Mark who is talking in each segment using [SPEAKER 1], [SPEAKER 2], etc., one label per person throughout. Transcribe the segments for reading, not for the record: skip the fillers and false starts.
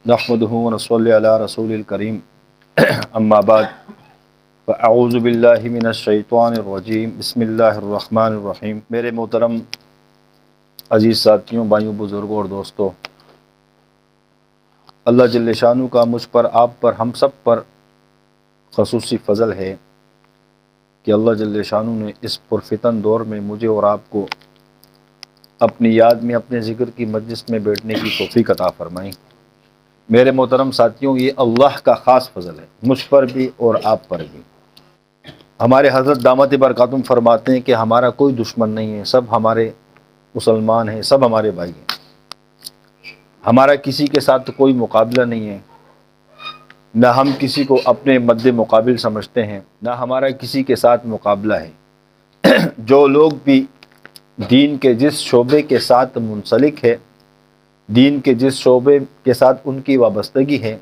[SPEAKER 1] نحمده ونصلي على رسول الكريم اما بعد فاعوذ باللہ من الشیطان الرجیم بسم اللہ الرحمن الرحیم۔ میرے محترم عزیز ساتھیوں، بھائیوں، بزرگوں اور دوستوں، اللہ جل شانہ کا مجھ پر، آپ پر، ہم سب پر خصوصی فضل ہے کہ اللہ جل شانہ نے اس پرفتن دور میں مجھے اور آپ کو اپنی یاد میں، اپنے ذکر کی مجلس میں بیٹھنے کی توفیق عطا فرمائی۔ میرے محترم ساتھیوں، یہ اللہ کا خاص فضل ہے، مجھ پر بھی اور آپ پر بھی۔ ہمارے حضرت دامت برکاتہم فرماتے ہیں کہ ہمارا کوئی دشمن نہیں ہے، سب ہمارے مسلمان ہیں، سب ہمارے بھائی ہیں۔ ہمارا کسی کے ساتھ کوئی مقابلہ نہیں ہے، نہ ہم کسی کو اپنے مد مقابل سمجھتے ہیں، نہ ہمارا کسی کے ساتھ مقابلہ ہے۔ جو لوگ بھی دین کے جس شعبے کے ساتھ منسلک ہے، دین کے جس شعبے کے ساتھ ان کی وابستگی ہے،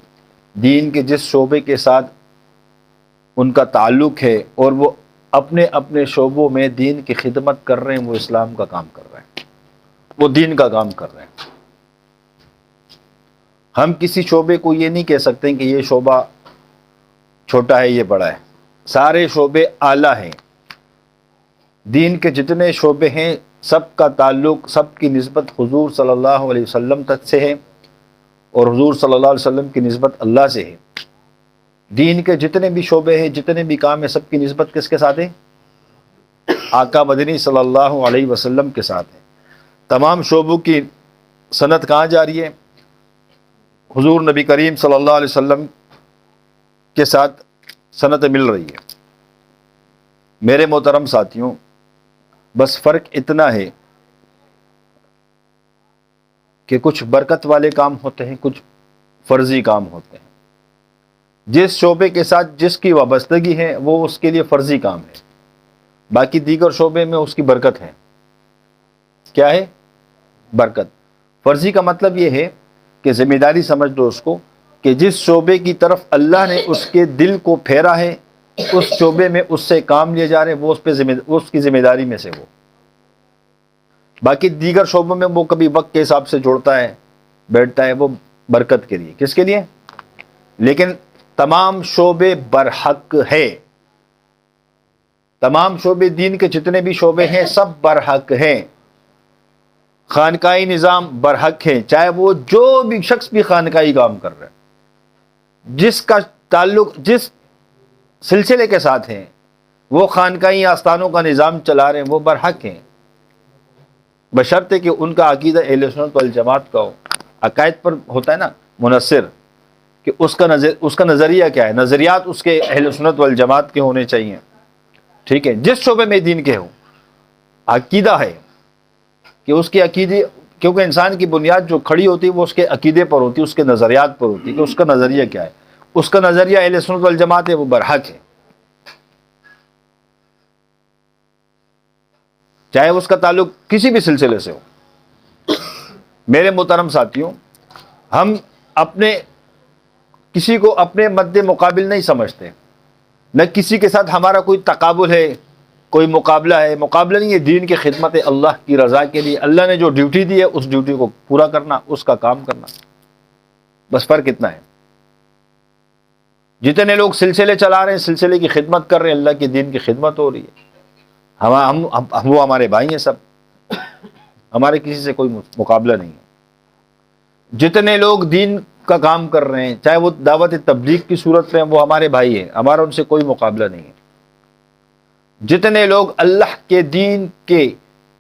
[SPEAKER 1] دین کے جس شعبے کے ساتھ ان کا تعلق ہے، اور وہ اپنے اپنے شعبوں میں دین کی خدمت کر رہے ہیں، وہ اسلام کا کام کر رہے ہیں، وہ دین کا کام کر رہے ہیں۔ ہم کسی شعبے کو یہ نہیں کہہ سکتے کہ یہ شعبہ چھوٹا ہے، یہ بڑا ہے۔ سارے شعبے اعلیٰ ہیں۔ دین کے جتنے شعبے ہیں، سب کا تعلق، سب کی نسبت حضور صلی اللہ علیہ وسلم تک سے ہے، اور حضور صلی اللہ علیہ وسلم کی نسبت اللہ سے ہے۔ دین کے جتنے بھی شعبے ہیں، جتنے بھی کام ہیں، سب کی نسبت کس کے ساتھ ہے؟ آقا مدنی صلی اللہ علیہ وسلم کے ساتھ ہے۔ تمام شعبوں کی سند کہاں جاری ہے؟ حضور نبی کریم صلی اللہ علیہ وسلم کے ساتھ سند مل رہی ہے۔ میرے محترم ساتھیوں، بس فرق اتنا ہے کہ کچھ برکت والے کام ہوتے ہیں، کچھ فرضی کام ہوتے ہیں۔ جس شعبے کے ساتھ جس کی وابستگی ہے، وہ اس کے لیے فرضی کام ہے، باقی دیگر شعبے میں اس کی برکت ہے۔ کیا ہے؟ برکت۔ فرضی کا مطلب یہ ہے کہ ذمہ داری سمجھ لو اس کو، کہ جس شعبے کی طرف اللہ نے اس کے دل کو پھیرا ہے، اس شعبے میں اس سے کام لیے جا رہے ہیں، وہ اس کی ذمہ داری میں سے وہ۔ باقی دیگر شعبوں میں وہ کبھی وقت کے حساب سے جوڑتا ہے، بیٹھتا ہے، وہ برکت کے لیے۔ کس کے لیے؟ لیکن تمام شعبے برحق ہے۔ تمام شعبے، دین کے جتنے بھی شعبے ہیں، سب برحق ہیں۔ خانقاہی نظام برحق ہے، چاہے وہ جو بھی شخص بھی خانقاہی کام کر رہا ہے، جس کا تعلق جس سلسلے کے ساتھ ہے، وہ خانقاہی آستانوں کا نظام چلا رہے ہیں، وہ برحق ہیں، بشرطے کہ ان کا عقیدہ اہل سنت والجماعت کا ہو۔ عقائد پر ہوتا ہے نا منحصر، کہ اس کا نظریہ کیا ہے، نظریات اس کے اہل سنت والجماعت کے ہونے چاہیے۔ ٹھیک ہے، جس شعبے میں دین کے ہو، عقیدہ ہے کہ اس کے عقیدے، کیونکہ انسان کی بنیاد جو کھڑی ہوتی ہے وہ اس کے عقیدے پر ہوتی ہے، اس کے نظریات پر ہوتی ہے، کہ اس کا نظریہ کیا ہے۔ اس کا نظریہ اہل سنت والجماعت ہے، وہ برحق ہے، چاہے اس کا تعلق کسی بھی سلسلے سے ہو۔ میرے محترم ساتھیوں، ہم کسی کو اپنے مد مقابل نہیں سمجھتے، نہ کسی کے ساتھ ہمارا کوئی تقابل ہے، کوئی مقابلہ ہے۔ مقابلہ نہیں ہے، دین کی خدمت ہے، اللہ کی رضا کے لیے اللہ نے جو ڈیوٹی دی ہے، اس ڈیوٹی کو پورا کرنا، اس کا کام کرنا، بس فرق اتنا ہے۔ جتنے لوگ سلسلے چلا رہے ہیں، سلسلے کی خدمت کر رہے ہیں، اللہ کے دین کی خدمت ہو رہی ہے، وہ ہمارے بھائی ہیں، سب ہمارے کسی سے کوئی مقابلہ نہیں ہے۔ جتنے لوگ دین کا کام کر رہے ہیں، چاہے وہ دعوت تبلیغ کی صورت میں، وہ ہمارے بھائی ہیں، ہمارا ان سے کوئی مقابلہ نہیں ہے۔ جتنے لوگ اللہ کے دین کے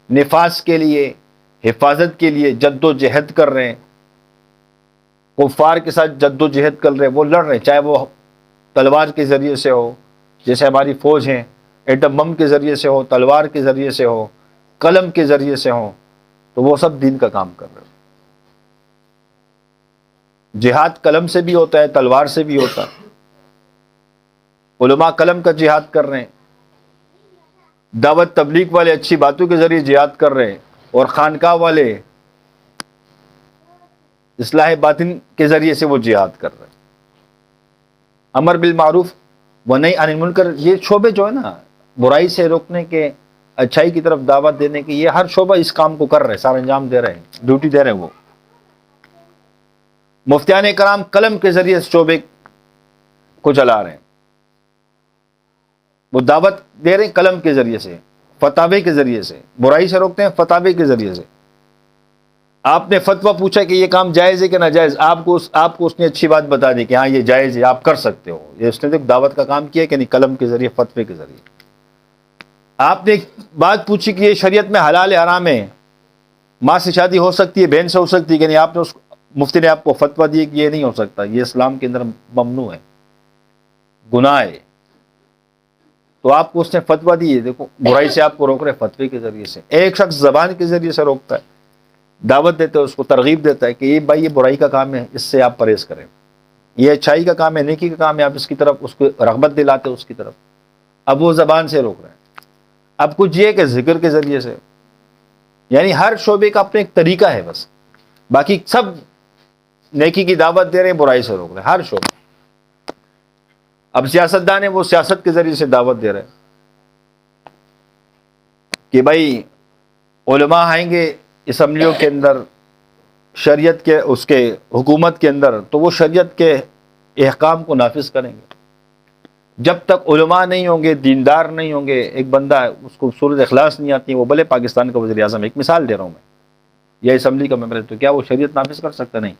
[SPEAKER 1] نفاذ کے لیے، حفاظت کے لیے جد و جہد کر رہے ہیں، کفار کے ساتھ جد و جہد کر رہے ہیں، وہ لڑ رہے ہیں، چاہے وہ تلوار کے ذریعے سے ہو، جیسے ہماری فوج ہیں، ایٹم بم کے ذریعے سے ہو، تلوار کے ذریعے سے ہو، قلم کے ذریعے سے ہو، تو وہ سب دین کا کام کر رہے ہیں۔ جہاد قلم سے بھی ہوتا ہے، تلوار سے بھی ہوتا ہے۔ علماء قلم کا جہاد کر رہے ہیں، دعوت تبلیغ والے اچھی باتوں کے ذریعے جہاد کر رہے ہیں، اور خانقاہ والے اصلاح باطن کے ذریعے سے وہ جہاد کر رہے ہیں۔ امر بالمعروف و نہی عن المنکر، یہ شعبے جو ہے نا، برائی سے روکنے کے، اچھائی کی طرف دعوت دینے کے، یہ ہر شعبہ اس کام کو کر رہے ہیں، سارا انجام دے رہے ہیں، ڈیوٹی دے رہے ہیں وہ۔ مفتیان کرام قلم کے ذریعے شعبے کو چلا رہے ہیں، وہ دعوت دے رہے ہیں قلم کے ذریعے سے، فتاوے کے ذریعے سے، برائی سے روکتے ہیں فتاوے کے ذریعے سے۔ آپ نے فتویٰ پوچھا کہ یہ کام جائز ہے کہ ناجائز، آپ کو اس نے اچھی بات بتا دی کہ ہاں یہ جائز ہے، آپ کر سکتے ہو، یہ اس نے تو دعوت کا کام کیا کہ نہیں، قلم کے ذریعے، فتوے کے ذریعے۔ آپ نے ایک بات پوچھی کہ یہ شریعت میں حلال ہے حرام ہے، ماں سے شادی ہو سکتی ہے، بہن سے ہو سکتی ہے کہ نہیں، آپ نے مفتی نے آپ کو فتویٰ دی کہ یہ نہیں ہو سکتا، یہ اسلام کے اندر ممنوع ہے، گناہ ہے، تو آپ کو اس نے فتویٰ دی ہے۔ دیکھو برائی سے آپ کو روک رہے فتوے کے ذریعے سے۔ ایک شخص زبان کے ذریعے سے روکتا ہے، دعوت دیتا ہے، اس کو ترغیب دیتا ہے کہ یہ بھائی یہ برائی کا کام ہے، اس سے آپ پرہیز کریں، یہ اچھائی کا کام ہے، نیکی کا کام ہے، آپ اس کی طرف اس کو رغبت دلاتے اس کی طرف۔ اب وہ زبان سے روک رہے ہیں۔ اب کچھ یہ کہ ذکر کے ذریعے سے، یعنی ہر شعبے کا اپنا ایک طریقہ ہے، بس باقی سب نیکی کی دعوت دے رہے ہیں، برائی سے روک رہے ہیں، ہر شعبہ۔ اب سیاستدان ہیں، وہ سیاست کے ذریعے سے دعوت دے رہے ہیں کہ بھائی علماء آئیں گے اسمبلیوں کے اندر، شریعت کے اس کے حکومت کے اندر، تو وہ شریعت کے احکام کو نافذ کریں گے۔ جب تک علماء نہیں ہوں گے، دیندار نہیں ہوں گے، ایک بندہ ہے اس کو سورۃ اخلاص نہیں آتی، وہ بھلے پاکستان کا وزیر اعظم، ایک مثال دے رہا ہوں میں، یا اسمبلی کا ممبر ہے، تو کیا وہ شریعت نافذ کر سکتا؟ نہیں۔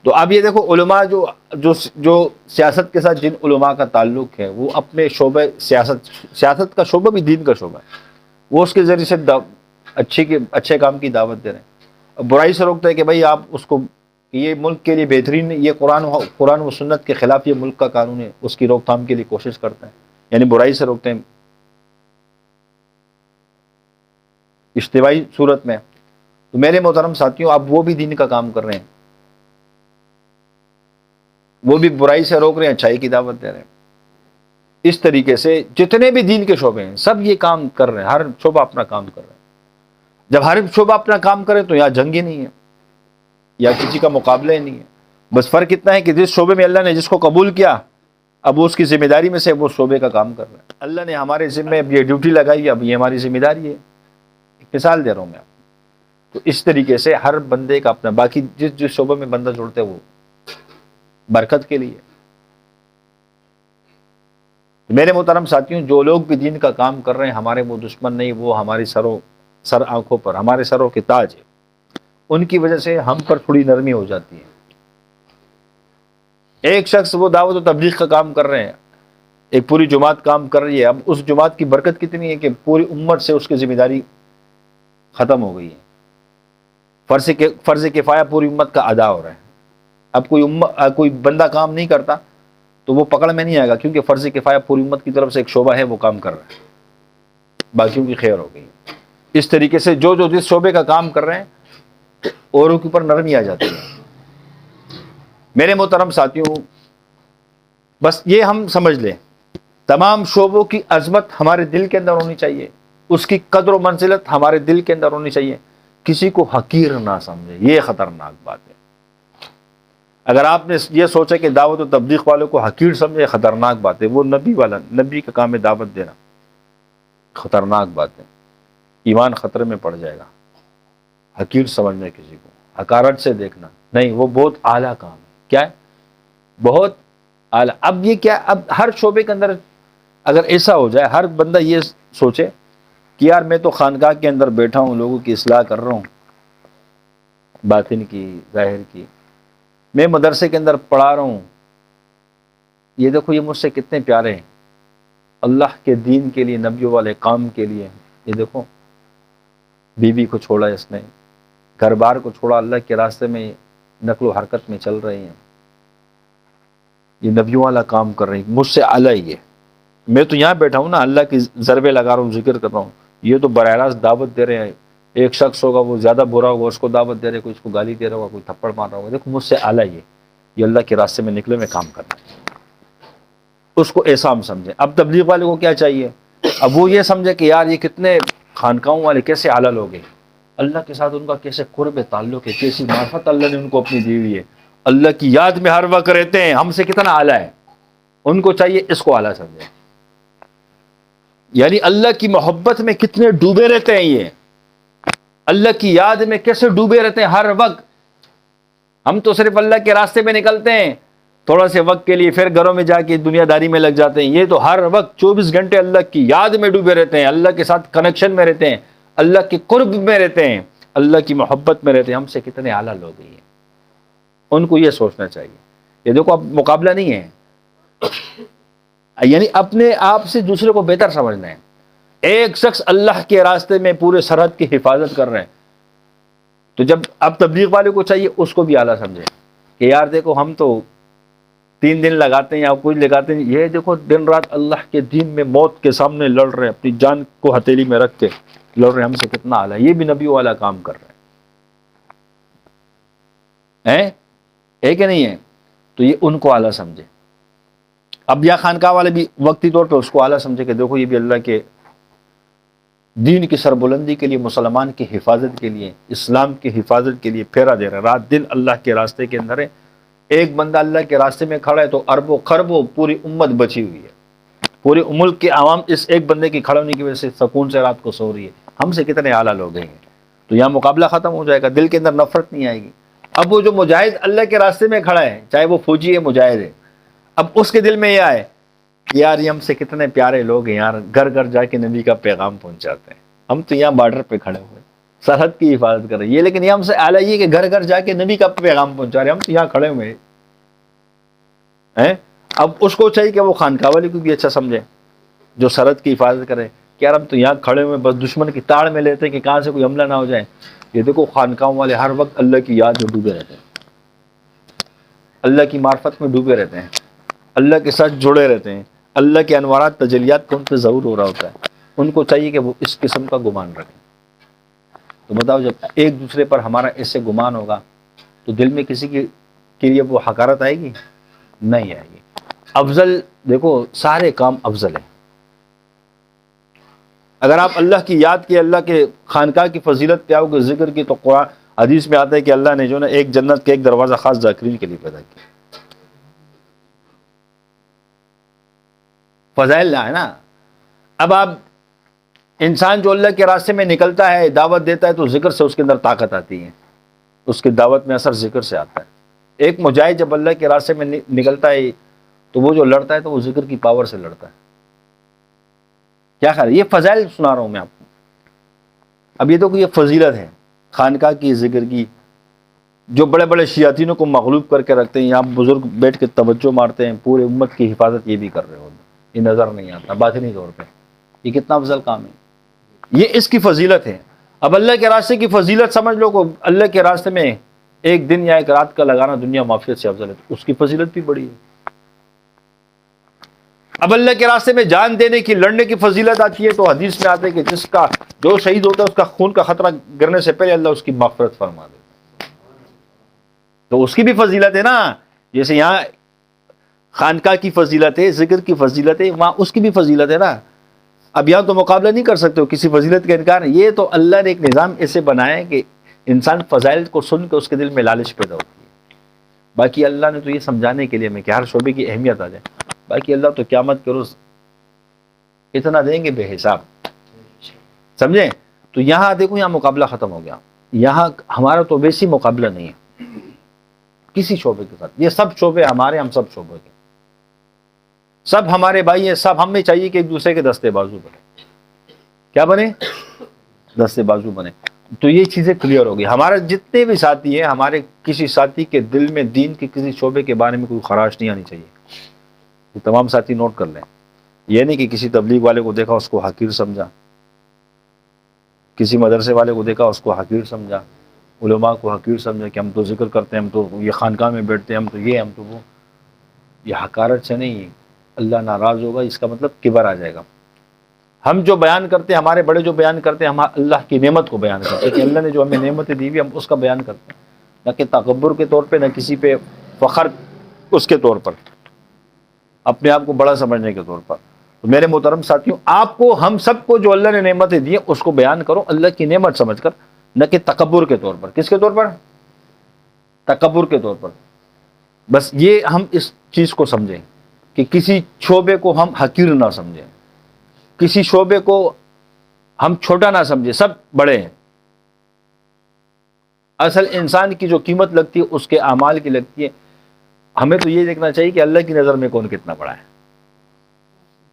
[SPEAKER 1] تو اب یہ دیکھو علماء جو سیاست کے ساتھ جن علماء کا تعلق ہے، وہ اپنے شعبے سیاست کا شعبہ بھی دین کا شعبہ ہے، وہ اس کے ذریعے سے اچھے کام کی دعوت دے رہے ہیں۔ برائی سے روکتا ہے کہ بھائی آپ اس کو، یہ ملک کے لیے بہترین، یہ قرآن و سنت کے خلاف یہ ملک کا قانون ہے، اس کی روک تھام کے لیے کوشش کرتے ہیں، یعنی برائی سے روکتے ہیں اجتماعی صورت میں۔ تو میرے محترم ساتھیوں، اب وہ بھی دین کا کام کر رہے ہیں، وہ بھی برائی سے روک رہے ہیں، اچھائی کی دعوت دے رہے ہیں۔ اس طریقے سے جتنے بھی دین کے شعبے ہیں سب یہ کام کر رہے ہیں، ہر شعبہ اپنا کام کر رہے ہیں۔ جب ہر شعبہ اپنا کام کرے تو یہاں جنگ ہی نہیں ہے، یا کسی کا مقابلہ ہی نہیں ہے۔ بس فرق اتنا ہے کہ جس شعبے میں اللہ نے جس کو قبول کیا، اب وہ اس کی ذمہ داری میں سے وہ شعبے کا کام کر رہا ہے۔ اللہ نے ہمارے ذمہ اب یہ ڈیوٹی لگائی، اب یہ ہماری ذمہ داری ہے۔ ایک مثال دے رہا ہوں میں آپ کو۔ تو اس طریقے سے ہر بندے کا اپنا، باقی جس شعبے میں بندہ جڑتا ہے وہ برکت کے لیے۔ میرے محترم ساتھیوں، جو لوگ بھی دین کا کام کر رہے ہیں، ہمارے وہ دشمن نہیں، وہ ہماری سر آنکھوں پر، ہمارے سروں کے تاج ہے۔ ان کی وجہ سے ہم پر تھوڑی نرمی ہو جاتی ہے۔ ایک شخص وہ دعوت و تبلیغ کا کام کر رہے ہیں، ایک پوری جماعت کام کر رہی ہے، اب اس جماعت کی برکت کتنی ہے کہ پوری امت سے اس کی ذمہ داری ختم ہو گئی ہے، فرض کفایہ پوری امت کا ادا ہو رہا ہے۔ اب کوئی بندہ کام نہیں کرتا تو وہ پکڑ میں نہیں آئے گا، کیونکہ فرض کفایہ پوری امت کی طرف سے ایک شعبہ ہے، وہ کام کر رہا ہے، باقیوں کی خیر ہو گئی۔ اس طریقے سے جو جس شعبے کا کام کر رہے ہیں تو اوروں کے اوپر نرمی آ جاتی ہے۔ میرے محترم ساتھیوں، بس یہ ہم سمجھ لیں، تمام شعبوں کی عظمت ہمارے دل کے اندر ہونی چاہیے، اس کی قدر و منزلت ہمارے دل کے اندر ہونی چاہیے، کسی کو حقیر نہ سمجھے، یہ خطرناک بات ہے۔ اگر آپ نے یہ سوچا کہ دعوت و تبلیغ والوں کو حقیر سمجھے، خطرناک بات ہے۔ وہ نبی کا کام ہے دعوت دینا، خطرناک بات ہے، ایمان خطرے میں پڑ جائے گا۔ حقیر سمجھنا کسی کو، حقارت سے دیکھنا نہیں، وہ بہت اعلیٰ کام ہے۔ کیا ہے؟ بہت اعلیٰ۔ اب یہ کیا، اب ہر شعبے کے اندر اگر ایسا ہو جائے، ہر بندہ یہ سوچے کہ یار میں تو خانقاہ کے اندر بیٹھا ہوں، لوگوں کی اصلاح کر رہا ہوں، باطن کی، ظاہر کی، میں مدرسے کے اندر پڑھا رہا ہوں، یہ دیکھو یہ مجھ سے کتنے پیارے ہیں، اللہ کے دین کے لیے، نبیوں والے کام کے لیے۔ یہ دیکھو بیوی کو چھوڑا اس نے، گھر بار کو چھوڑا، اللہ کے راستے میں نقل و حرکت میں چل رہے ہیں، یہ نبیوں والا کام کر رہے ہیں، مجھ سے اعلیٰ ہی ہے۔ میں تو یہاں بیٹھا ہوں نا، اللہ کی ضربے لگا رہا ہوں، ذکر کر رہا ہوں، یہ تو براہ راست دعوت دے رہے ہیں۔ ایک شخص ہوگا وہ زیادہ برا ہوگا، اس کو دعوت دے رہے، کوئی اس کو گالی دے رہا ہوگا، کوئی تھپڑ مار رہا ہوگا، دیکھو مجھ سے اعلیٰ یہ اللہ کے راستے میں نکلے میں کام کرنا ہے، اس کو ایسا ہم سمجھیں۔ اب تبلیغ والے کو کیا چاہیے؟ اب وہ یہ سمجھے کہ یار یہ کتنے خانقاہوں والے کیسے اعلیٰ لوگ ہیں، اللہ کے ساتھ ان کا کیسے قرب تعلق ہے، کیسی معرفت اللہ نے ان کو اپنی دی ہوئی ہے، اللہ کی یاد میں ہر وقت رہتے ہیں، ہم سے کتنا اعلیٰ ہے۔ ان کو چاہیے اس کو اعلیٰ سمجھے، یعنی اللہ کی محبت میں کتنے ڈوبے رہتے ہیں، یہ اللہ کی یاد میں کیسے ڈوبے رہتے ہیں ہر وقت۔ ہم تو صرف اللہ کے راستے میں نکلتے ہیں تھوڑا سے وقت کے لیے، پھر گھروں میں جا کے دنیا داری میں لگ جاتے ہیں۔ یہ تو ہر وقت 24 گھنٹے اللہ کی یاد میں ڈوبے رہتے ہیں، اللہ کے ساتھ کنیکشن میں رہتے ہیں، اللہ کے قرب میں رہتے ہیں، اللہ کی محبت میں رہتے ہیں۔ ہم سے کتنے اعلیٰ لوگ ہیں، ان کو یہ سوچنا چاہیے۔ یہ دیکھو اب مقابلہ نہیں ہے، یعنی اپنے آپ سے دوسرے کو بہتر سمجھنا ہے۔ ایک شخص اللہ کے راستے میں پورے سرحد کی حفاظت کر رہے ہیں، تو جب اب تبلیغ والے کو چاہیے اس کو بھی اعلیٰ سمجھے کہ یار دیکھو ہم تو 3 دن لگاتے ہیں یا کچھ لگاتے ہیں، یہ دیکھو دن رات اللہ کے دین میں موت کے سامنے لڑ رہے ہیں، اپنی جان کو ہتھیلی میں رکھ کے لڑ رہے ہیں، ہم سے کتنا اعلیٰ، یہ بھی نبیوں والا کام کر رہے ہیں، ہے کہ نہیں ہے؟ تو یہ ان کو اعلیٰ سمجھے۔ اب یا خانقاہ والے بھی وقتی طور پہ اس کو اعلیٰ سمجھے کہ دیکھو یہ بھی اللہ کے دین کی سربلندی کے لیے، مسلمان کی حفاظت کے لیے، اسلام کی حفاظت کے لیے پھیرا دے رہا ہے، رات دن اللہ کے راستے کے اندر ہے۔ ایک بندہ اللہ کے راستے میں کھڑا ہے تو اربوں خربوں پوری امت بچی ہوئی ہے، پورے ملک کے عوام اس ایک بندے کی کھڑے ہونے کی وجہ سے سکون سے رات کو سو رہی ہے۔ ہم سے کتنے اعلیٰ لوگ ہیں، تو یہاں مقابلہ ختم ہو جائے گا، دل کے اندر نفرت نہیں آئے گی۔ اب وہ جو مجاہد اللہ کے راستے میں کھڑا ہے، چاہے وہ فوجی ہے مجاہد ہے، اب اس کے دل میں یہ آئے کہ یار یہ ہم سے کتنے پیارے لوگ ہیں یار، گھر گھر جا کے نبی کا پیغام پہنچاتے ہیں، ہم تو یہاں بارڈر پہ کھڑے ہوئے سرحد کی حفاظت کر رہے ہیں، یہ لیکن یہ ہم سے اعلیٰ یہ کہ گھر گھر جا کے نبی کا پیغام پہنچا رہے ہیں، ہم تو یہاں کھڑے ہوئے ہیں۔ اب اس کو چاہیے کہ وہ خانقاہ والے کو بھی اچھا سمجھے جو سرحد کی حفاظت کرے کہ یار ہم تو یہاں کھڑے ہوئے بس دشمن کی تاڑ میں لیتے ہیں کہ کہاں سے کوئی حملہ نہ ہو جائے۔ یہ دیکھو خانقاہوں والے ہر وقت اللہ کی یاد میں ڈوبے رہتے ہیں، اللہ کی معرفت میں ڈوبے رہتے ہیں، اللہ کے ساتھ جڑے رہتے ہیں، اللہ کے انوارات تجلیات کو ان پہ ضرور ہو رہا ہوتا ہے۔ ان کو چاہیے کہ وہ اس قسم کا گمان رکھیں۔ تو بتاؤ جب ایک دوسرے پر ہمارا ایسے گمان ہوگا تو دل میں کسی کے لیے وہ حقارت آئے گی؟ نہیں آئے گی۔ افضل دیکھو سارے کام افضل ہیں۔ اگر آپ اللہ کی یاد کی، اللہ کے خانقاہ کی فضیلت پہ آؤ گے، ذکر کی، تو قرآن حدیث میں آتا ہے کہ اللہ نے جو نا ایک جنت کے ایک دروازہ خاص ذاکرین کے لیے پیدا کیا۔ فضائل ہے نا۔ اب آپ انسان جو اللہ کے راستے میں نکلتا ہے، دعوت دیتا ہے، تو ذکر سے اس کے اندر طاقت آتی ہے، اس کی دعوت میں اثر ذکر سے آتا ہے۔ ایک مجاہد جب اللہ کے راستے میں نکلتا ہے تو وہ جو لڑتا ہے تو وہ ذکر کی پاور سے لڑتا ہے۔ کیا خیال ہے؟ یہ فضائل سنا رہا ہوں میں آپ کو۔ اب یہ تو یہ فضیلت ہے خانقاہ کی، ذکر کی، جو بڑے بڑے شیاطینوں کو مغلوب کر کے رکھتے ہیں، یہاں بزرگ بیٹھ کے توجہ مارتے ہیں، پورے امت کی حفاظت یہ بھی کر رہے ہوتے ہیں، یہ نظر نہیں آتا باطنی طور پہ۔ یہ کتنا افضل کام ہے، یہ اس کی فضیلت ہے۔ اب اللہ کے راستے کی فضیلت سمجھ لو کہ اللہ کے راستے میں ایک دن یا ایک رات کا لگانا دنیا معافیت سے افضل ہے، اس کی فضیلت بھی بڑی ہے۔ اب اللہ کے راستے میں جان دینے کی، لڑنے کی فضیلت آتی ہے تو حدیث میں آتا ہے کہ جس کا جو شہید ہوتا ہے اس کا خون کا خطرہ گرنے سے پہلے اللہ اس کی مغفرت فرما دیتا ہے، تو اس کی بھی فضیلت ہے نا۔ جیسے یہاں خانقاہ کی فضیلت ہے، ذکر کی فضیلت ہے، وہاں اس کی بھی فضیلت ہے نا۔ اب یہاں تو مقابلہ نہیں کر سکتے ہو، کسی فضیلت کا انکار۔ یہ تو اللہ نے ایک نظام ایسے بنایا ہے کہ انسان فضائل کو سن کے اس کے دل میں لالچ پیدا ہوتی ہے۔ باقی اللہ نے تو یہ سمجھانے کے لیے ہمیں کہ ہر شعبے کی اہمیت آ جائے۔ باقی اللہ تو قیامت کے روز اتنا دیں گے بے حساب، سمجھیں؟ تو یہاں دیکھو یہاں مقابلہ ختم ہو گیا۔ یہاں ہمارا تو ویسی مقابلہ نہیں ہے کسی شعبے کے ساتھ، یہ سب شعبے ہمارے، ہم سب شعبے کے، سب ہمارے بھائی ہیں، سب ہمیں چاہیے کہ ایک دوسرے کے دستے بازو بنے۔ کیا بنے؟ دستے بازو بنے۔ تو یہ چیزیں کلیئر ہوگی۔ ہمارے جتنے بھی ساتھی ہیں، ہمارے کسی ساتھی کے دل میں دین کے کسی شعبے کے بارے میں کوئی خراش نہیں آنی چاہیے۔ یہ تمام ساتھی نوٹ کر لیں۔ یہ نہیں کہ کسی تبلیغ والے کو دیکھا اس کو حقیر سمجھا، کسی مدرسے والے کو دیکھا اس کو حقیر سمجھا، علماء کو حقیر سمجھا کہ ہم تو ذکر کرتے ہیں، ہم تو یہ خانقاہ میں بیٹھتے ہیں، ہم تو یہ، ہم تو وہ۔ یہ حقارت سے نہیں، اللہ ناراض ہوگا، اس کا مطلب کبر آ جائے گا۔ ہم جو بیان کرتے ہیں، ہمارے بڑے جو بیان کرتے ہیں، ہم اللہ کی نعمت کو بیان کرتے ہیں کہ اللہ نے جو ہمیں نعمتیں دی ہوئی ہم اس کا بیان کرتے ہیں، نہ کہ تکبر کے طور پہ، نہ کسی پہ فخر اس کے طور پر، اپنے آپ کو بڑا سمجھنے کے طور پر۔ تو میرے محترم ساتھیوں، آپ کو، ہم سب کو جو اللہ نے نعمتیں دی ہیں اس کو بیان کرو اللہ کی نعمت سمجھ کر، نہ کہ تکبر کے طور پر۔ کس کے طور پر؟ تکبر کے طور پر۔ بس یہ ہم اس چیز کو سمجھیں کہ کسی شعبے کو ہم حقیر نہ سمجھیں، کسی شعبے کو ہم چھوٹا نہ سمجھیں، سب بڑے ہیں۔ اصل انسان کی جو قیمت لگتی ہے اس کے اعمال کی لگتی ہے. ہمیں تو یہ دیکھنا چاہیے کہ اللہ کی نظر میں کون کتنا بڑا ہے،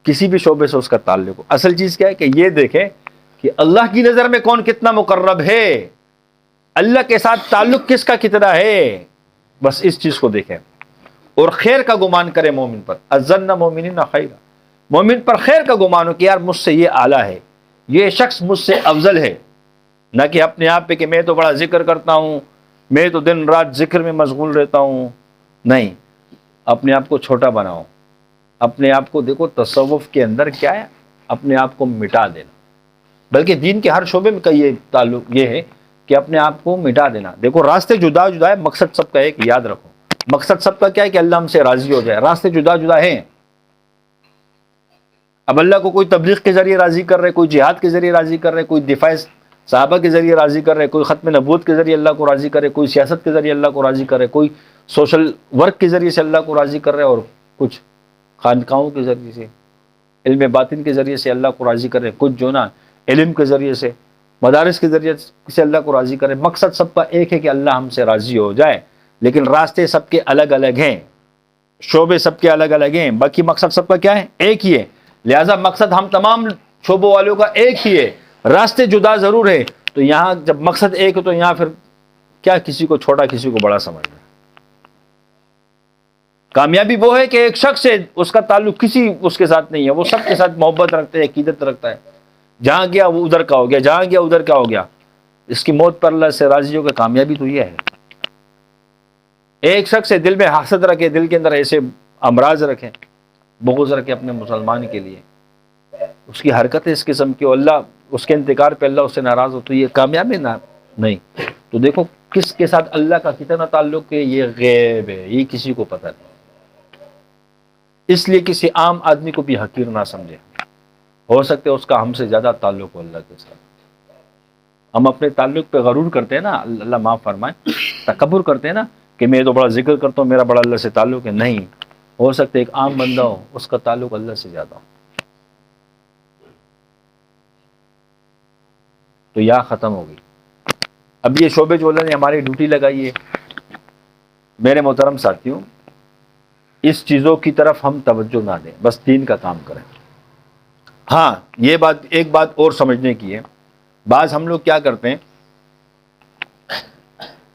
[SPEAKER 1] کسی بھی شعبے سے اس کا تعلق ہو. اصل چیز کیا ہے کہ یہ دیکھیں کہ اللہ کی نظر میں کون کتنا مقرب ہے، اللہ کے ساتھ تعلق کس کا کتنا ہے، بس اس چیز کو دیکھیں. اور خیر کا گمان کرے مومن پر. الظن مومنین خیر، مومن پر خیر کا گمان ہو کہ یار مجھ سے یہ اعلیٰ ہے، یہ شخص مجھ سے افضل ہے. نہ کہ اپنے آپ پہ کہ میں تو بڑا ذکر کرتا ہوں، میں تو دن رات ذکر میں مشغول رہتا ہوں. نہیں، اپنے آپ کو چھوٹا بناؤ. اپنے آپ کو دیکھو تصوف کے اندر کیا ہے، اپنے آپ کو مٹا دینا. بلکہ دین کے ہر شعبے میں کا یہ تعلق یہ ہے کہ اپنے آپ کو مٹا دینا. دیکھو راستے جدا جدا ہے، مقصد سب کا ایک یاد رکھو. مقصد سب کا کیا ہے کہ اللہ ہم سے راضی ہو جائے. راستے جدا جدا ہیں. اب اللہ کو کوئی تبلیغ کے ذریعے راضی کر رہے، کوئی جہاد کے ذریعے راضی کر رہے، کوئی دفاع صحابہ کے ذریعے راضی کر رہے، کوئی ختم نبوت کے ذریعے اللہ کو راضی کرے، کوئی سیاست کے ذریعے اللہ کو راضی کرے، کوئی سوشل ورک کے ذریعے سے اللہ کو راضی کر رہے، اور کچھ خانقاہوں کے ذریعے سے، علم باطن کے ذریعے سے اللہ کو راضی کر رہے، کچھ جو نا علم کے ذریعے سے، مدارس کے ذریعے سے اللہ کو راضی کرے. مقصد سب کا ایک ہے کہ اللہ ہم سے راضی ہو جائے، لیکن راستے سب کے الگ الگ ہیں، شعبے سب کے الگ الگ ہیں. باقی مقصد سب کا کیا ہے؟ ایک ہی ہے. لہٰذا مقصد ہم تمام شعبوں والوں کا ایک ہی ہے، راستے جدا ضرور ہے. تو یہاں جب مقصد ایک ہے تو یہاں پھر کیا کسی کو چھوٹا کسی کو بڑا سمجھنا. کامیابی وہ ہے کہ ایک شخص سے اس کا تعلق کسی اس کے ساتھ نہیں ہے، وہ سب کے ساتھ محبت رکھتا ہے، عقیدت رکھتا ہے. جہاں گیا وہ ادھر کا ہو گیا، جہاں گیا ادھر کا ہو گیا. اس کی موت پر اللہ سے راضی ہو گیا. کامیابی تو یہ ہے. ایک شخص سے دل میں حسد رکھے، دل کے اندر ایسے امراض رکھے، بغض رکھے اپنے مسلمان کے لیے، اس کی حرکت ہے اس قسم کی، اللہ اس کے انتقال پہ اللہ اس سے ناراض ہو، تو یہ کامیابی نہ نہیں. تو دیکھو کس کے ساتھ اللہ کا کتنا تعلق ہے، یہ غیب ہے، یہ کسی کو پتہ نہیں. اس لیے کسی عام آدمی کو بھی حقیر نہ سمجھے. ہو سکتا ہے اس کا ہم سے زیادہ تعلق ہو اللہ کے ساتھ. ہم اپنے تعلق پہ غرور کرتے ہیں نا، اللہ معاف فرمائے، تکبر کرتے ہیں نا کہ میں تو بڑا ذکر کرتا ہوں، میرا بڑا اللہ سے تعلق ہے. نہیں، ہو سکتا ہے ایک عام بندہ ہو، اس کا تعلق اللہ سے زیادہ ہو. تو یا ختم ہوگی. اب یہ شعبے جو اللہ نے ہماری ڈیوٹی لگائی ہے، میرے محترم ساتھیوں، اس چیزوں کی طرف ہم توجہ نہ دیں، بس دین کا کام کریں. ہاں یہ بات، ایک بات اور سمجھنے کی ہے. بعض ہم لوگ کیا کرتے ہیں،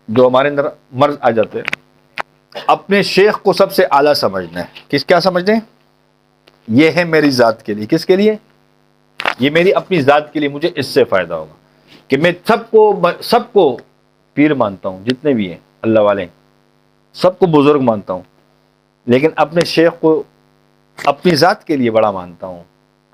[SPEAKER 1] جو ہمارے اندر مرض آ جاتے ہیں، اپنے شیخ کو سب سے اعلیٰ سمجھنا ہے. کیا سمجھتے ہیں؟ یہ ہے میری ذات کے لیے. کس کے لیے؟ یہ میری اپنی ذات کے لیے، مجھے اس سے فائدہ ہوگا کہ میں سب کو پیر مانتا ہوں، جتنے بھی ہیں اللہ والے سب کو بزرگ مانتا ہوں، لیکن اپنے شیخ کو اپنی ذات کے لیے بڑا مانتا ہوں.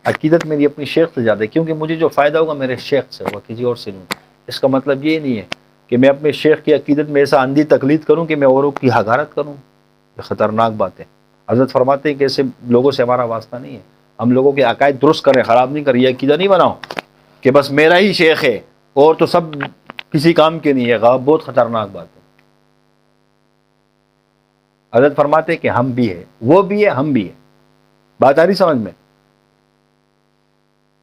[SPEAKER 1] عقیدت میری اپنی شیخ سے زیادہ ہے، کیونکہ مجھے جو فائدہ ہوگا میرے شیخ سے ہوگا، کسی اور سے نہیں. اس کا مطلب یہ نہیں ہے کہ میں اپنے شیخ کی عقیدت میں ایسا اندھی تقلید کروں کہ میں اوروں کی حقارت کروں. یہ خطرناک بات ہے. حضرت فرماتے ہیں کہ ایسے لوگوں سے ہمارا واسطہ نہیں ہے. ہم لوگوں کے عقائد درست کریں، خراب نہیں کریں. یہ عقیدہ نہیں بناؤ کہ بس میرا ہی شیخ ہے اور تو سب کسی کام کے نہیں ہے. بہت خطرناک بات ہے. حضرت فرماتے ہیں کہ ہم بھی ہے، وہ بھی ہے، ہم بھی ہے. بات آ رہی سمجھ میں؟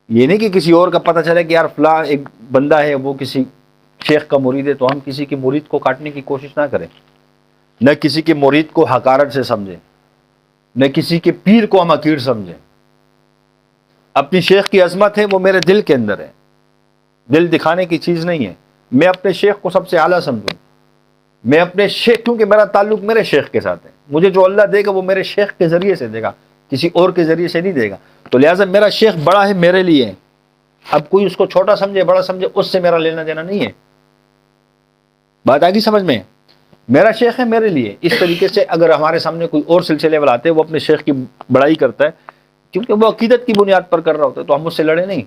[SPEAKER 1] یہ نہیں کہ کسی اور کا پتہ چلے کہ یار فلاں ایک بندہ ہے، وہ کسی شیخ کا مرید ہے، تو ہم کسی کی مرید کو کاٹنے کی کوشش نہ کریں، نہ کسی کے مرید کو حقارت سے سمجھیں، نہ کسی کے پیر کو ہم حقیر سمجھیں. اپنی شیخ کی عظمت ہے، وہ میرے دل کے اندر ہے، دل دکھانے کی چیز نہیں ہے. میں اپنے شیخ کو سب سے اعلیٰ سمجھوں. میں اپنے شیخ، کیونکہ میرا تعلق میرے شیخ کے ساتھ ہے. مجھے جو اللہ دے گا وہ میرے شیخ کے ذریعے سے دے گا، کسی اور کے ذریعے سے نہیں دے گا. تو لہٰذا میرا شیخ بڑا ہے میرے لیے. اب کوئی اس کو چھوٹا سمجھے بڑا سمجھے، اس سے میرا لینا دینا نہیں ہے. بات آگی سمجھ میں؟ میرا شیخ ہے میرے لیے. اس طریقے سے اگر ہمارے سامنے کوئی اور سلسلے والا آتے ہیں، وہ اپنے شیخ کی بڑائی کرتا ہے کیونکہ وہ عقیدت کی بنیاد پر کر رہا ہوتا ہے، تو ہم اس سے لڑے نہیں.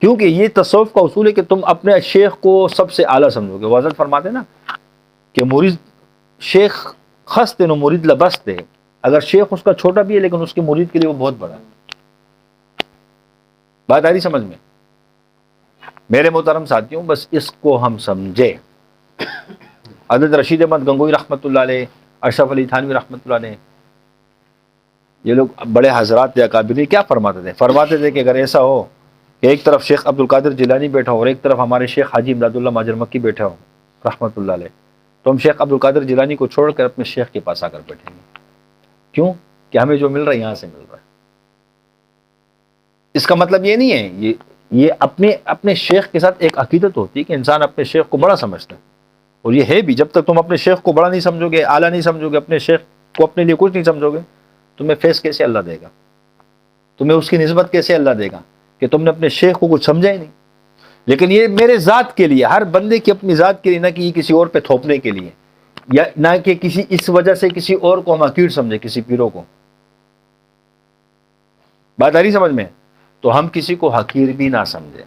[SPEAKER 1] کیونکہ یہ تصوف کا اصول ہے کہ تم اپنے شیخ کو سب سے اعلیٰ سمجھو گے. وہ حضرت فرماتے نا کہ مرید شیخ خست نو مرید لبست ہے. اگر شیخ اس کا چھوٹا بھی ہے لیکن اس کے مرید کے لیے وہ بہت بڑا ہے. بات آ رہی سمجھ میں؟ میرے محترم ساتھیوں، بس اس کو ہم سمجھے. حضرت رشید احمد گنگوئی رحمۃ اللہ علیہ، اشرف علی تھانوی رحمۃ اللہ علیہ، یہ لوگ بڑے حضرات یا اکابرین کیا فرماتے تھے؟ فرماتے تھے کہ اگر ایسا ہو کہ ایک طرف شیخ عبد القادر جیلانی بیٹھا ہو اور ایک طرف ہمارے شیخ حاجی امداد اللہ ماجر مکی بیٹھا ہو، رحمۃ اللہ علیہ، تو ہم شیخ عبد القادر جیلانی کو چھوڑ کر اپنے شیخ کے پاس آ کر بیٹھیں گے. کیوں؟ کہ ہمیں جو مل رہا ہے یہاں سے مل رہا ہے. اس کا مطلب یہ نہیں ہے، یہ اپنے شیخ کے ساتھ ایک عقیدت ہوتی ہے کہ انسان اپنے شیخ کو بڑا سمجھتا ہے، اور یہ ہے بھی. جب تک تم اپنے شیخ کو بڑا نہیں سمجھو گے، اعلیٰ نہیں سمجھو گے، اپنے شیخ کو اپنے لیے کچھ نہیں سمجھو گے، تمہیں فیض کیسے اللہ دے گا؟ تمہیں اس کی نسبت کیسے اللہ دے گا کہ تم نے اپنے شیخ کو کچھ سمجھا ہی نہیں؟ لیکن یہ میرے ذات کے لیے، ہر بندے کی اپنی ذات کے لیے، نہ کہ یہ کسی اور پہ تھوپنے کے لیے، یا نہ کہ کسی اس وجہ سے کسی اور کو ہم حقیر سمجھے، کسی پیروں کو. بات آ رہی سمجھ میں؟ تو ہم کسی کو حقیر بھی نہ سمجھیں.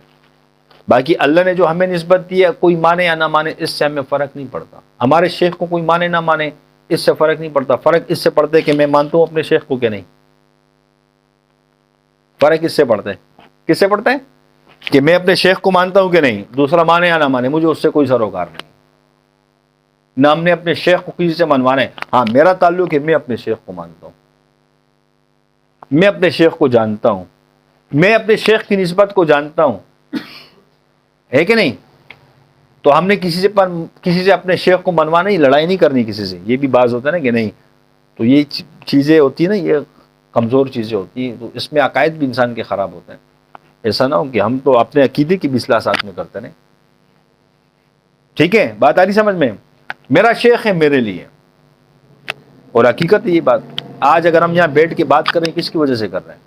[SPEAKER 1] باقی اللہ نے جو ہمیں نسبت دی ہے، کوئی مانے یا نہ مانے، اس سے ہمیں فرق نہیں پڑتا. ہمارے شیخ کو کوئی مانے نہ مانے، اس سے فرق نہیں پڑتا. فرق اس سے پڑتا ہے کہ میں مانتا ہوں اپنے شیخ کو کہ نہیں. فرق اس سے پڑتا ہے. کس سے پڑتا ہے؟ کہ میں اپنے شیخ کو مانتا ہوں کہ نہیں. دوسرا مانے یا نہ مانے، مجھے اس سے کوئی سروکار نہیں. نہ ہم نے اپنے شیخ کو کسی سے منوانا ہے. ہاں، میرا تعلق ہے، میں اپنے شیخ کو مانتا ہوں، میں اپنے شیخ کو جانتا ہوں، میں اپنے شیخ کی نسبت کو جانتا ہوں، ہے کہ نہیں؟ تو ہم نے کسی سے اپنے شیخ کو منوانا ہی، لڑائی نہیں کرنی کسی سے. یہ بھی بعض ہوتا ہے نا کہ نہیں. تو یہ چیزیں ہوتی ہیں نا، یہ کمزور چیزیں ہوتی ہیں. تو اس میں عقائد بھی انسان کے خراب ہوتے ہیں. ایسا نہ ہو کہ ہم تو اپنے عقیدے کی بھی اصلاح ساتھ میں کرتے ہیں. ٹھیک ہے، بات آ رہی سمجھ میں؟ میرا شیخ ہے میرے لیے، اور حقیقت ہے یہ بات. آج اگر ہم یہاں بیٹھ کے بات کر رہے ہیں، کس کی وجہ سے کر رہے ہیں؟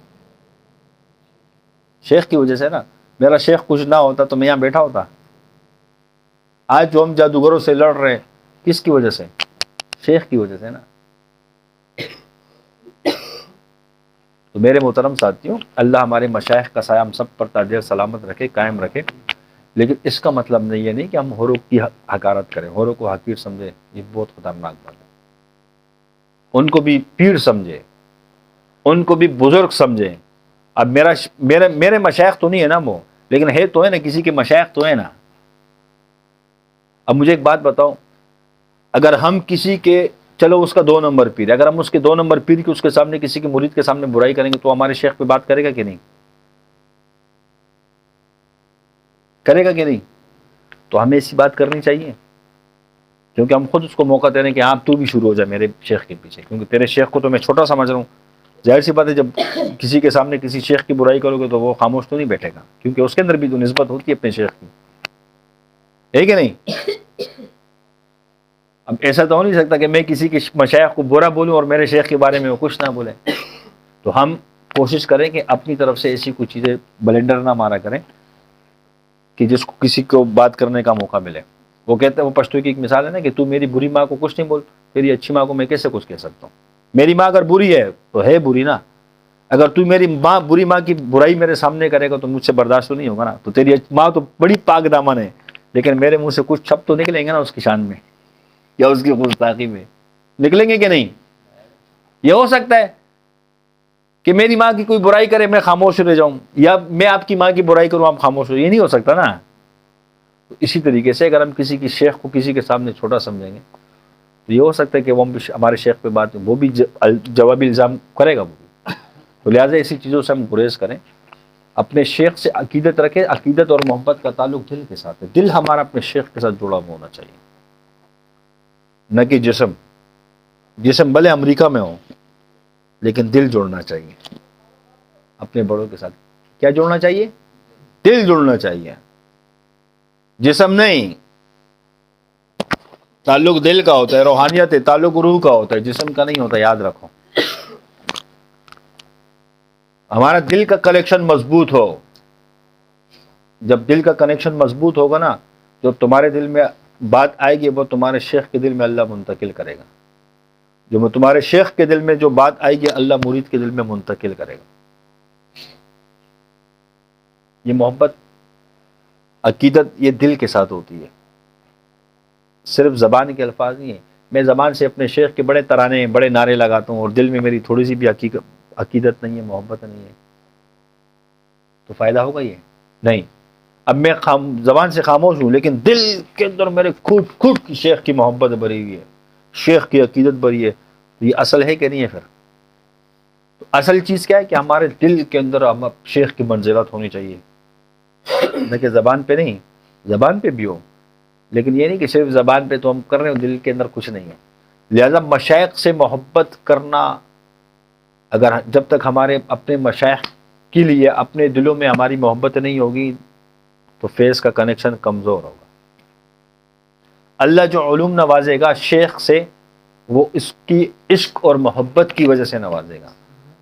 [SPEAKER 1] شیخ کی وجہ سے نا. میرا شیخ کچھ نہ ہوتا تو میں یہاں بیٹھا ہوتا. آج جو ہم جادوگروں سے لڑ رہے ہیں، کس کی وجہ سے؟ شیخ کی وجہ سے نا. تو میرے محترم ساتھیوں، اللہ ہمارے مشائخ کا سایہ ہم سب پر تاج سلامت رکھے، قائم رکھے. لیکن اس کا مطلب نہیں ہے کہ ہم ہوروں کی حقارت کریں، ہوروں کو حقیر سمجھے. یہ بہت خطرناک بات ہے. ان کو بھی پیر سمجھے، ان کو بھی بزرگ سمجھے. اب میرے مشائخ تو نہیں ہے نا وہ، لیکن ہے تو ہے نا، کسی کے مشائخ تو ہے نا. اب مجھے ایک بات بتاؤ، اگر ہم کسی کے، چلو اس کا 2 نمبر پیر ہے، اگر ہم اس کے 2 نمبر پیر کی اس کے سامنے، کسی کے مرید کے سامنے برائی کریں گے، تو ہمارے شیخ پہ بات کرے گا کہ نہیں؟ کرے گا کہ نہیں؟ تو ہمیں ایسی بات کرنی چاہیے، کیونکہ ہم خود اس کو موقع دے رہے ہیں کہ آپ تو بھی شروع ہو جائے میرے شیخ کے پیچھے، کیونکہ تیرے شیخ کو تو میں چھوٹا سمجھ رہا ہوں. ظاہر سی بات ہے، جب کسی کے سامنے کسی شیخ کی برائی کرو گے تو وہ خاموش تو نہیں بیٹھے گا، کیونکہ اس کے اندر بھی تو نسبت ہوتی ہے اپنے شیخ کی، ہے کہ نہیں؟ اب ایسا تو ہو نہیں سکتا کہ میں کسی کے مشائخ کو برا بولوں اور میرے شیخ کے بارے میں وہ کچھ نہ بولے. تو ہم کوشش کریں کہ اپنی طرف سے ایسی کوئی چیزیں بلنڈر نہ مارا کریں کہ جس کو کسی کو بات کرنے کا موقع ملے. وہ کہتے ہیں، وہ پشتو کی ایک مثال ہے نا، کہ تو میری بری ماں کو کچھ نہیں بول، تیری اچھی ماں کو میں کیسے کچھ کہہ سکتا ہوں؟ میری ماں اگر بری ہے تو ہے بری نا. اگر تو میری بری ماں کی برائی میرے سامنے کرے گا تو مجھ سے برداشت تو نہیں ہوگا نا. تو تیری ماں تو بڑی پاک دامن ہے، لیکن میرے منہ سے کچھ شبد تو نکلیں گے نا اس کی شان میں یا اس کی گستاخی میں، نکلیں گے کہ نہیں؟ یہ ہو سکتا ہے کہ میری ماں کی کوئی برائی کرے میں خاموش رہ جاؤں، یا میں آپ کی ماں کی برائی کروں آپ خاموش ہو، یہ نہیں ہو سکتا نا. اسی طریقے سے اگر ہم کسی کی شیخ کو کسی کے سامنے چھوٹا سمجھیں گے تو یہ ہو سکتا ہے کہ وہ ہمارے شیخ پہ بات، وہ بھی جوابی الزام کرے گا. وہ بھی. تو لہٰذا ایسی چیزوں سے ہم گریز کریں. اپنے شیخ سے عقیدت رکھیں. عقیدت اور محبت کا تعلق دل کے ساتھ ہے. دل ہمارا اپنے شیخ کے ساتھ جڑا ہوا ہونا چاہیے، نہ کہ جسم. جسم بھلے امریکہ میں ہو، لیکن دل جوڑنا چاہیے اپنے بڑوں کے ساتھ. کیا جوڑنا چاہیے؟ دل جوڑنا چاہیے، جسم نہیں. تعلق دل کا ہوتا ہے، روحانیت ہے، تعلق روح کا ہوتا ہے، جسم کا نہیں ہوتا، یاد رکھو. ہمارا دل کا کنیکشن مضبوط ہو. جب دل کا کنیکشن مضبوط ہوگا نا، جو تمہارے دل میں بات آئے گی وہ تمہارے شیخ کے دل میں اللہ منتقل کرے گا. جو تمہارے شیخ کے دل میں جو بات آئے گی اللہ مرید کے دل میں منتقل کرے گا. یہ محبت، عقیدت، یہ دل کے ساتھ ہوتی ہے، صرف زبان کے الفاظ نہیں ہیں. میں زبان سے اپنے شیخ کے بڑے ترانے، بڑے نعرے لگاتا ہوں، اور دل میں میری تھوڑی سی بھی عقیدت نہیں ہے، محبت نہیں ہے، تو فائدہ ہوگا یہ نہیں. اب میں زبان سے خاموش ہوں، لیکن دل کے اندر میرے خوب شیخ کی محبت بھری ہوئی ہے، شیخ کی عقیدت بھری ہے. تو یہ اصل ہے کہ نہیں ہے؟ پھر تو اصل چیز کیا ہے کہ ہمارے دل کے اندر ہم شیخ کی منزلت ہونی چاہیے، نہ کہ زبان پہ نہیں. زبان پہ بھی ہو، لیکن یہ نہیں کہ صرف زبان پہ تو ہم کر رہے ہیں دل کے اندر کچھ نہیں ہے. لہذا مشائخ سے محبت کرنا، اگر جب تک ہمارے اپنے مشائخ کے لیے اپنے دلوں میں ہماری محبت نہیں ہوگی تو فیض کا کنیکشن کمزور ہوگا. اللہ جو علوم نوازے گا شیخ سے، وہ اس کی عشق اور محبت کی وجہ سے نوازے گا.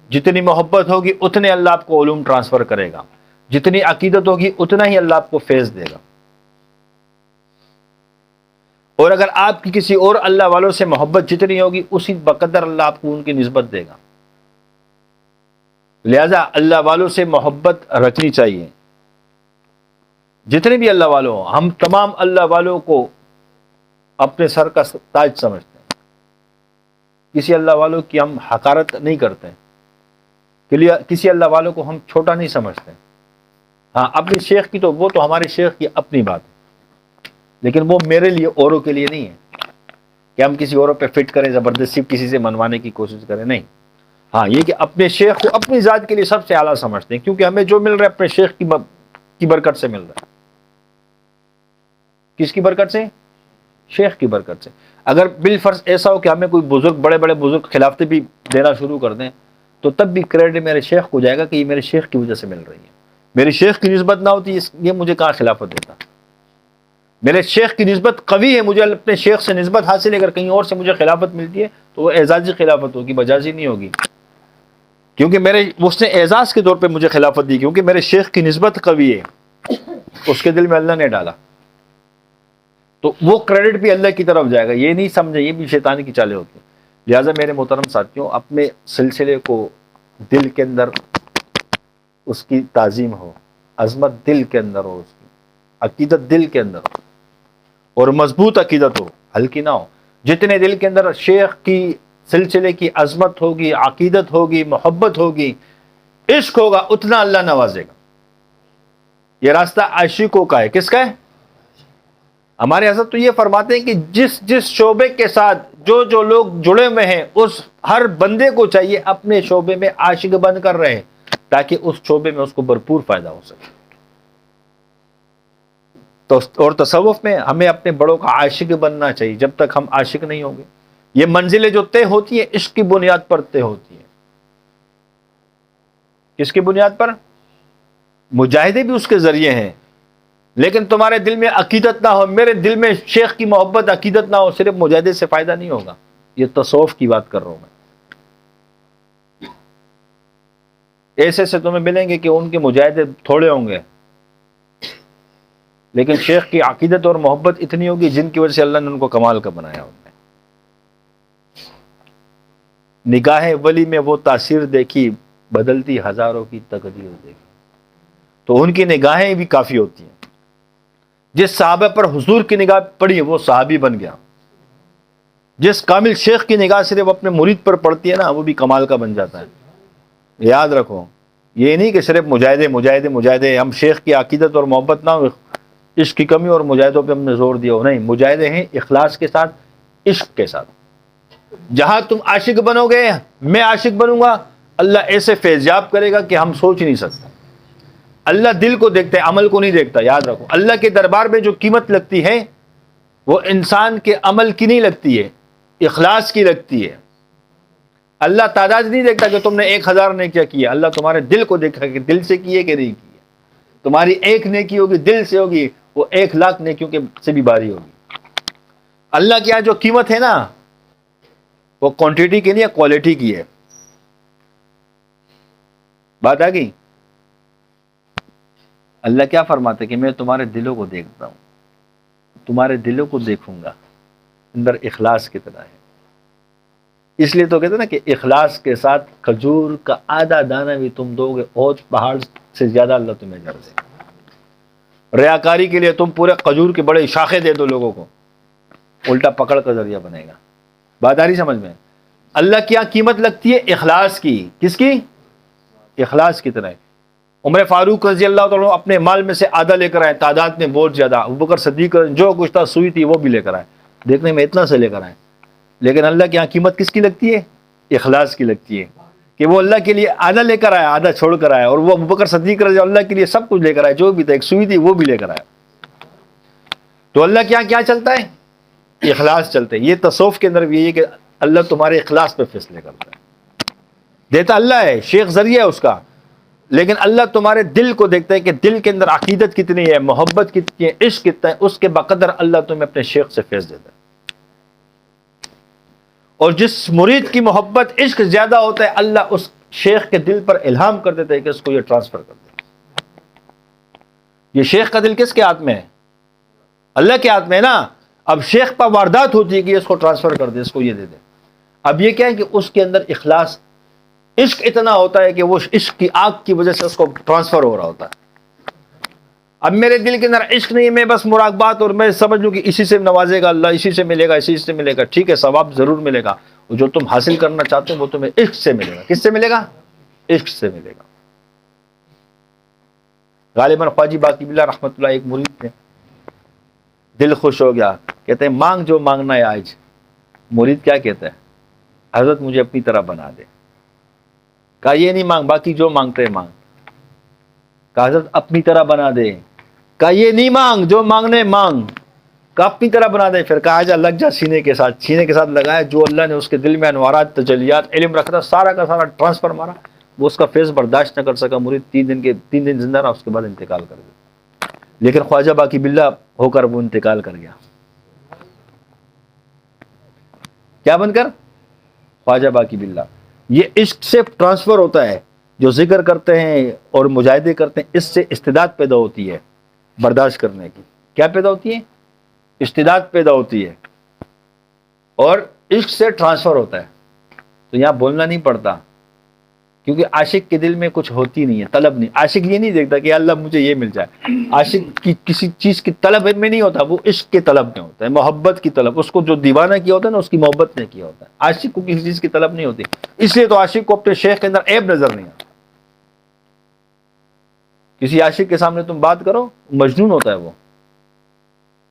[SPEAKER 1] جتنی محبت ہوگی اتنے اللہ آپ کو علوم ٹرانسفر کرے گا، جتنی عقیدت ہوگی اتنا ہی اللہ آپ کو فیض دے گا. اور اگر آپ کی کسی اور اللہ والوں سے محبت جتنی ہوگی اسی بقدر اللہ آپ کو ان کی نسبت دے گا. لہذا اللہ والوں سے محبت رکھنی چاہیے. جتنے بھی اللہ والوں ہوں، ہم تمام اللہ والوں کو اپنے سر کا تاج سمجھتے ہیں. کسی اللہ والوں کی ہم حقارت نہیں کرتے، کسی اللہ والوں کو ہم چھوٹا نہیں سمجھتے. ہاں اپنی شیخ کی تو وہ تو ہمارے شیخ کی اپنی بات ہے، لیکن وہ میرے لیے اوروں کے لیے نہیں ہے کہ ہم کسی اوروں پہ فٹ کریں، زبردستی کسی سے منوانے کی کوشش کریں. نہیں، ہاں یہ کہ اپنے شیخ کو اپنی ذات کے لیے سب سے اعلیٰ سمجھتے ہیں، کیونکہ ہمیں جو مل رہا ہے اپنے شیخ کی برکت سے مل رہا ہے. کس کی برکت سے؟ شیخ کی برکت سے. اگر بالفرض ایسا ہو کہ ہمیں کوئی بزرگ، بڑے بڑے بزرگ خلافتیں بھی دینا شروع کر دیں تو تب بھی کریڈٹ میرے شیخ کو جائے گا کہ یہ میرے شیخ کی وجہ سے مل رہی ہے. میری شیخ کی نسبت نہ ہوتی یہ مجھے کہاں خلافت دیتا. میرے شیخ کی نسبت قوی ہے، مجھے اپنے شیخ سے نسبت حاصل ہے. اگر کہیں اور سے مجھے خلافت ملتی ہے تو وہ اعزازی خلافت ہوگی، مجازی نہیں ہوگی، کیونکہ اس نے اعزاز کے طور پہ مجھے خلافت دی، کیونکہ میرے شیخ کی نسبت قوی ہے، اس کے دل میں اللہ نے ڈالا. تو وہ کریڈٹ بھی اللہ کی طرف جائے گا. یہ نہیں سمجھے یہ بھی شیطان کی چالیں ہوتی ہیں. لہٰذا میرے محترم ساتھیوں، اپنے سلسلے کو دل کے اندر اس کی تعظیم ہو، عظمت دل کے اندر ہو، اس کی عقیدت دل کے اندر ہو، اور مضبوط عقیدت ہو، ہلکی نہ ہو. جتنے دل کے اندر شیخ کی سلسلے کی عظمت ہوگی، عقیدت ہوگی، محبت ہوگی، عشق ہوگا، اتنا اللہ نوازے گا. یہ راستہ عاشقوں کا ہے. کس کا ہے؟ ہمارے حضرت تو یہ فرماتے ہیں کہ جس جس شعبے کے ساتھ جو لوگ جڑے ہوئے ہیں اس ہر بندے کو چاہیے اپنے شعبے میں عاشق بن کر رہے تاکہ اس شعبے میں اس کو بھرپور فائدہ ہو سکے. تو اور تصوف میں ہمیں اپنے بڑوں کا عاشق بننا چاہیے. جب تک ہم عاشق نہیں ہوں گے، یہ منزلیں جو طے ہوتی ہیں عشق کی بنیاد پر طے ہوتی ہیں. کس کی بنیاد پر؟ مجاہدے بھی اس کے ذریعے ہیں، لیکن تمہارے دل میں عقیدت نہ ہو، میرے دل میں شیخ کی محبت عقیدت نہ ہو، صرف مجاہدے سے فائدہ نہیں ہوگا. یہ تصوف کی بات کر رہا ہوں میں. ایسے سے تمہیں ملیں گے کہ ان کے مجاہدے تھوڑے ہوں گے، لیکن شیخ کی عقیدت اور محبت اتنی ہوگی جن کی وجہ سے اللہ نے ان کو کمال کا بنایا. ان میں نگاہ ولی میں وہ تاثیر دیکھی، بدلتی ہزاروں کی تقدیر دیکھی. تو ان کی نگاہیں بھی کافی ہوتی ہیں. جس صحابہ پر حضور کی نگاہ پڑی وہ صحابی بن گیا. جس کامل شیخ کی نگاہ صرف اپنے مرید پر پڑتی ہے نا وہ بھی کمال کا بن جاتا ہے. یاد رکھو، یہ نہیں کہ صرف مجاہدے مجاہدے مجاہدے، ہم شیخ کی عقیدت اور محبت نہ ہو، عشق کی کمی اور مجاہدوں پہ ہم نے زور دیا ہو. نہیں، مجاہدے ہیں اخلاص کے ساتھ، عشق کے ساتھ. جہاں تم عاشق بنو گے، میں عاشق بنوں گا، اللہ ایسے فیضیاب کرے گا کہ ہم سوچ نہیں سکتے. اللہ دل کو دیکھتا ہے، عمل کو نہیں دیکھتا. یاد رکھو، اللہ کے دربار میں جو قیمت لگتی ہے وہ انسان کے عمل کی نہیں لگتی ہے، اخلاص کی لگتی ہے. اللہ تعداد نہیں دیکھتا کہ تم نے 1000 نیکیاں کی. اللہ تمہارے دل کو دیکھا کہ دل سے کیے کہ نہیں کیے. تمہاری ایک نیکی ہوگی دل سے ہوگی، وہ 1,00,000 نیکیوں کے سے بھی باری ہوگی. اللہ کے یہاں جو قیمت ہے نا وہ کوانٹٹی کی نہیں ہے، کوالٹی کی ہے. بات آ گئی؟ اللہ کیا فرماتے کہ میں تمہارے دلوں کو دیکھتا ہوں، تمہارے دلوں کو دیکھوں گا، اندر اخلاص کتنا ہے. اس لیے تو کہتے ہیں نا کہ اخلاص کے ساتھ کھجور کا آدھا دانہ بھی تم دو گے اور پہاڑ سے زیادہ اللہ تمہیں جڑ دے گا. ریاکاری کے لیے تم پورے کھجور کی بڑے شاخیں دے دو لوگوں کو، الٹا پکڑ کا ذریعہ بنے گا. بات آ رہی سمجھ میں؟ اللہ کی یہاں قیمت لگتی ہے اخلاص کی. کس کی؟ اخلاص کی طرح. عمر فاروق رضی اللہ تعالیٰ اپنے مال میں سے آدھا لے کر آئے، تعداد میں بہت زیادہ. ابوبکر صدیق جو کچھ تھا سوئی تھی وہ بھی لے کر آئے، دیکھنے میں اتنا سے لے کر آئے. لیکن اللہ کے یہاں قیمت کس کی لگتی ہے؟ اخلاص کی لگتی ہے. کہ وہ اللہ کے لیے آدھا لے کر آیا، آدھا چھوڑ کر آیا. اور وہ ابوبکر صدیق رضی اللہ کے لیے سب کچھ لے کر آئے، جو بھی تھا، ایک سوئی تھی وہ بھی لے کر آیا. تو اللہ کے یہاں کیا چلتا ہے؟ اخلاص چلتا ہے. یہ تصوف کے اندر بھی یہ کہ اللہ تمہارے اخلاص پہ فیصلے کرتا ہے. دیتا اللہ ہے، شیخ ذریعہ ہے اس کا، لیکن اللہ تمہارے دل کو دیکھتا ہے کہ دل کے اندر عقیدت کتنی ہے، محبت کتنی ہے، عشق کتنا ہے. اس کے بقدر اللہ تمہیں اپنے شیخ سے فیض دیتا ہے. اور جس مرید کی محبت عشق زیادہ ہوتا ہے، اللہ اس شیخ کے دل پر الہام کر دیتا ہے کہ اس کو یہ ٹرانسفر کر دے. یہ شیخ کا دل کس کے ہاتھ میں ہے؟ اللہ کے ہاتھ میں ہے نا. اب شیخ پر واردات ہوتی ہے کہ اس کو ٹرانسفر کر دے، اس کو یہ دے دے. اب یہ کیا ہے کہ اس کے اندر اخلاص، عشق اتنا ہوتا ہے کہ وہ عشق کی آگ کی وجہ سے اس کو ٹرانسفر ہو رہا ہوتا ہے. اب میرے دل کے اندر عشق نہیں ہے، میں بس مراقبات اور میں سمجھ لوں کہ اسی سے نوازے گا اللہ، اسی سے ملے گا، اسی سے ملے گا. ٹھیک ہے، ثواب ضرور ملے گا. جو تم حاصل کرنا چاہتے ہو وہ تمہیں عشق سے ملے گا. کس سے ملے گا؟ عشق سے ملے گا. غالباً خواجہ باقی باللہ رحمۃ اللہ ایک مرید تھے، دل خوش ہو گیا، کہتے ہیں مانگ جو مانگنا ہے آج. مرید کیا کہتا ہے؟ حضرت مجھے اپنی طرح بنا دے. کہا یہ نہیں مانگ، باقی جو مانگتے ہیں مانگ. کہا حضرت اپنی طرح بنا دے. کہا یہ نہیں مانگ، جو مانگنے مانگ. کہا اپنی طرح بنا دے. پھر کہا جا لگ جا سینے کے ساتھ. سینے کے ساتھ لگایا، جو اللہ نے اس کے دل میں انوارات، تجلیات، علم رکھا تھا سارا کا سارا ٹرانسفر مارا. وہ اس کا فیض برداشت نہ کر سکا. مرید 3 دن زندہ رہا، اس کے بعد انتقال کر گیا. لیکن خواجہ باقی باللہ ہو کر وہ انتقال کر گیا. کیا بن کر؟ خواجہ باقی باللہ. یہ عشق سے ٹرانسفر ہوتا ہے. جو ذکر کرتے ہیں اور مجاہدے کرتے ہیں، اس سے استعداد پیدا ہوتی ہے برداشت کرنے کی. کیا پیدا ہوتی ہے؟ استعداد پیدا ہوتی ہے. اور عشق سے ٹرانسفر ہوتا ہے. تو یہاں بولنا نہیں پڑتا، کیونکہ عاشق کے دل میں کچھ ہوتی نہیں ہے، طلب نہیں. عاشق یہ نہیں دیکھتا کہ اللہ مجھے یہ مل جائے. عاشق کی کسی چیز کی طلب میں نہیں ہوتا، وہ عشق کے طلب میں ہوتا ہے، محبت کی طلب. اس کو جو دیوانہ کیا ہوتا ہے نا، اس کی محبت نے کیا ہوتا ہے. عاشق کو کسی چیز کی طلب نہیں ہوتی. اس لیے تو عاشق کو اپنے شیخ کے اندر عیب نظر نہیں آتا. کسی عاشق کے سامنے تم بات کرو، مجنون ہوتا ہے وہ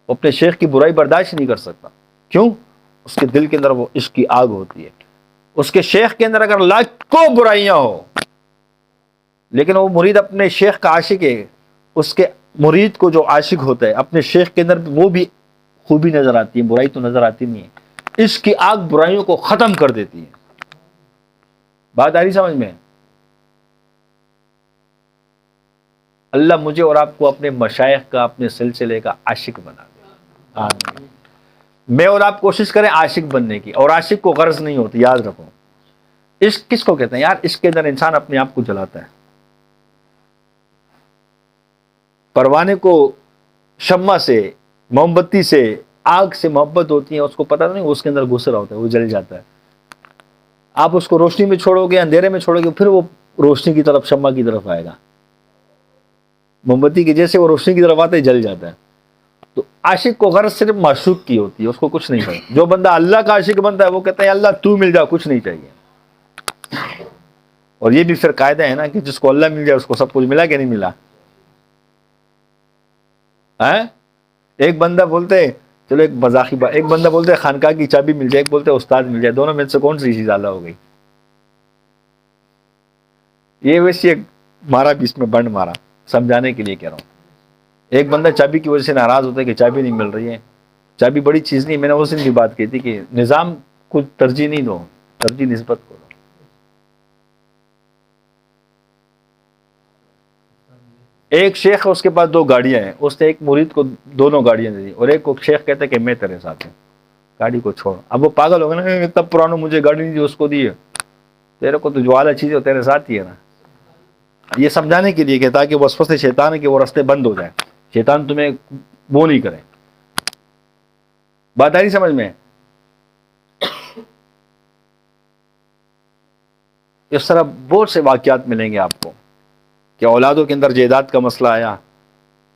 [SPEAKER 1] اپنے شیخ کی برائی برداشت نہیں کر سکتا. کیوں؟ اس کے دل کے اندر وہ عشق کی آگ ہوتی ہے. اس کے شیخ کے اندر اگر لاکھوں برائیاں ہو، لیکن وہ مرید اپنے شیخ کا عاشق ہے، اس کے مرید کو جو عاشق ہوتا ہے اپنے شیخ کے اندر وہ بھی خوبی نظر آتی ہے، برائی تو نظر آتی نہیں ہے. عشق کی آگ برائیوں کو ختم کر دیتی ہے. بات آ رہی سمجھ میں؟ اللہ مجھے اور آپ کو اپنے مشائخ کا، اپنے سلسلے کا عاشق بنا دے. آمین. میں اور آپ کوشش کریں عاشق بننے کی. اور عاشق کو غرض نہیں ہوتی، یاد رکھو. عشق کس کو کہتے ہیں یار؟ عشق کے اندر انسان اپنے آپ کو جلاتا ہے. پروانے کو شمع سے، موم بتی سے، آگ سے محبت ہوتی ہے، اس کو پتہ نہیں اس کے اندر گھس رہا ہوتا ہے، وہ جل جاتا ہے. آپ اس کو روشنی میں چھوڑو گے، اندھیرے میں چھوڑو گے، پھر وہ روشنی کی طرف، شمع کی طرف آئے گا. موم بتی کی جیسے وہ روشنی کی طرف آتا ہے جل جاتا ہے. تو عاشق کو غرض صرف معشوق کی ہوتی ہے، اس کو کچھ نہیں کرتا. جو بندہ اللہ کا عاشق بنتا ہے وہ کہتا ہے اللہ تو مل جا، کچھ نہیں چاہیے. اور یہ بھی پھر قاعدہ ہے نا کہ جس کو اللہ مل جائے اس کو سب کچھ ملا کہ نہیں ملا. ایک بندہ بولتے چلو ایک مذاقی بات، ایک بندہ بولتے خانقاہ کی چابی مل جائے، ایک بولتے استاد مل جائے. دونوں میں سے کون سی چیز اعلیٰ ہو گئی؟ یہ ویسے ایک مارا بھی اس میں بنڈ مارا، سمجھانے کے لیے کہہ رہا ہوں. ایک بندہ چابی کی وجہ سے ناراض ہوتا ہے کہ چابی نہیں مل رہی ہے. چابی بڑی چیز نہیں. میں نے اس دن بھی بات کی تھی کہ نظام کو ترجیح نہیں دو، ترجیح نسبت کو دو. ایک شیخ ہے، اس کے پاس 2 گاڑیاں ہیں. اس نے ایک مرید کو دونوں گاڑیاں دے دی، اور ایک کو شیخ کہتا ہے کہ میں تیرے ساتھ ہوں، گاڑی کو چھوڑ. اب وہ پاگل ہو گیا نا، اتنا پرانا مجھے گاڑی نہیں دی، اس کو دی. تیرے کو تو جو اعلیٰ چیز ہے تیرے ساتھ ہی ہے نا. یہ سمجھانے کے لیے کہ تاکہ وسوسے شیطان ہے کہ وہ راستے بند ہو جائیں، شیطان تمہیں وہ نہیں کرے. بات آ رہی سمجھ میں؟ اس طرح بہت سے واقعات ملیں گے آپ کو کہ اولادوں کے اندر جائیداد کا مسئلہ آیا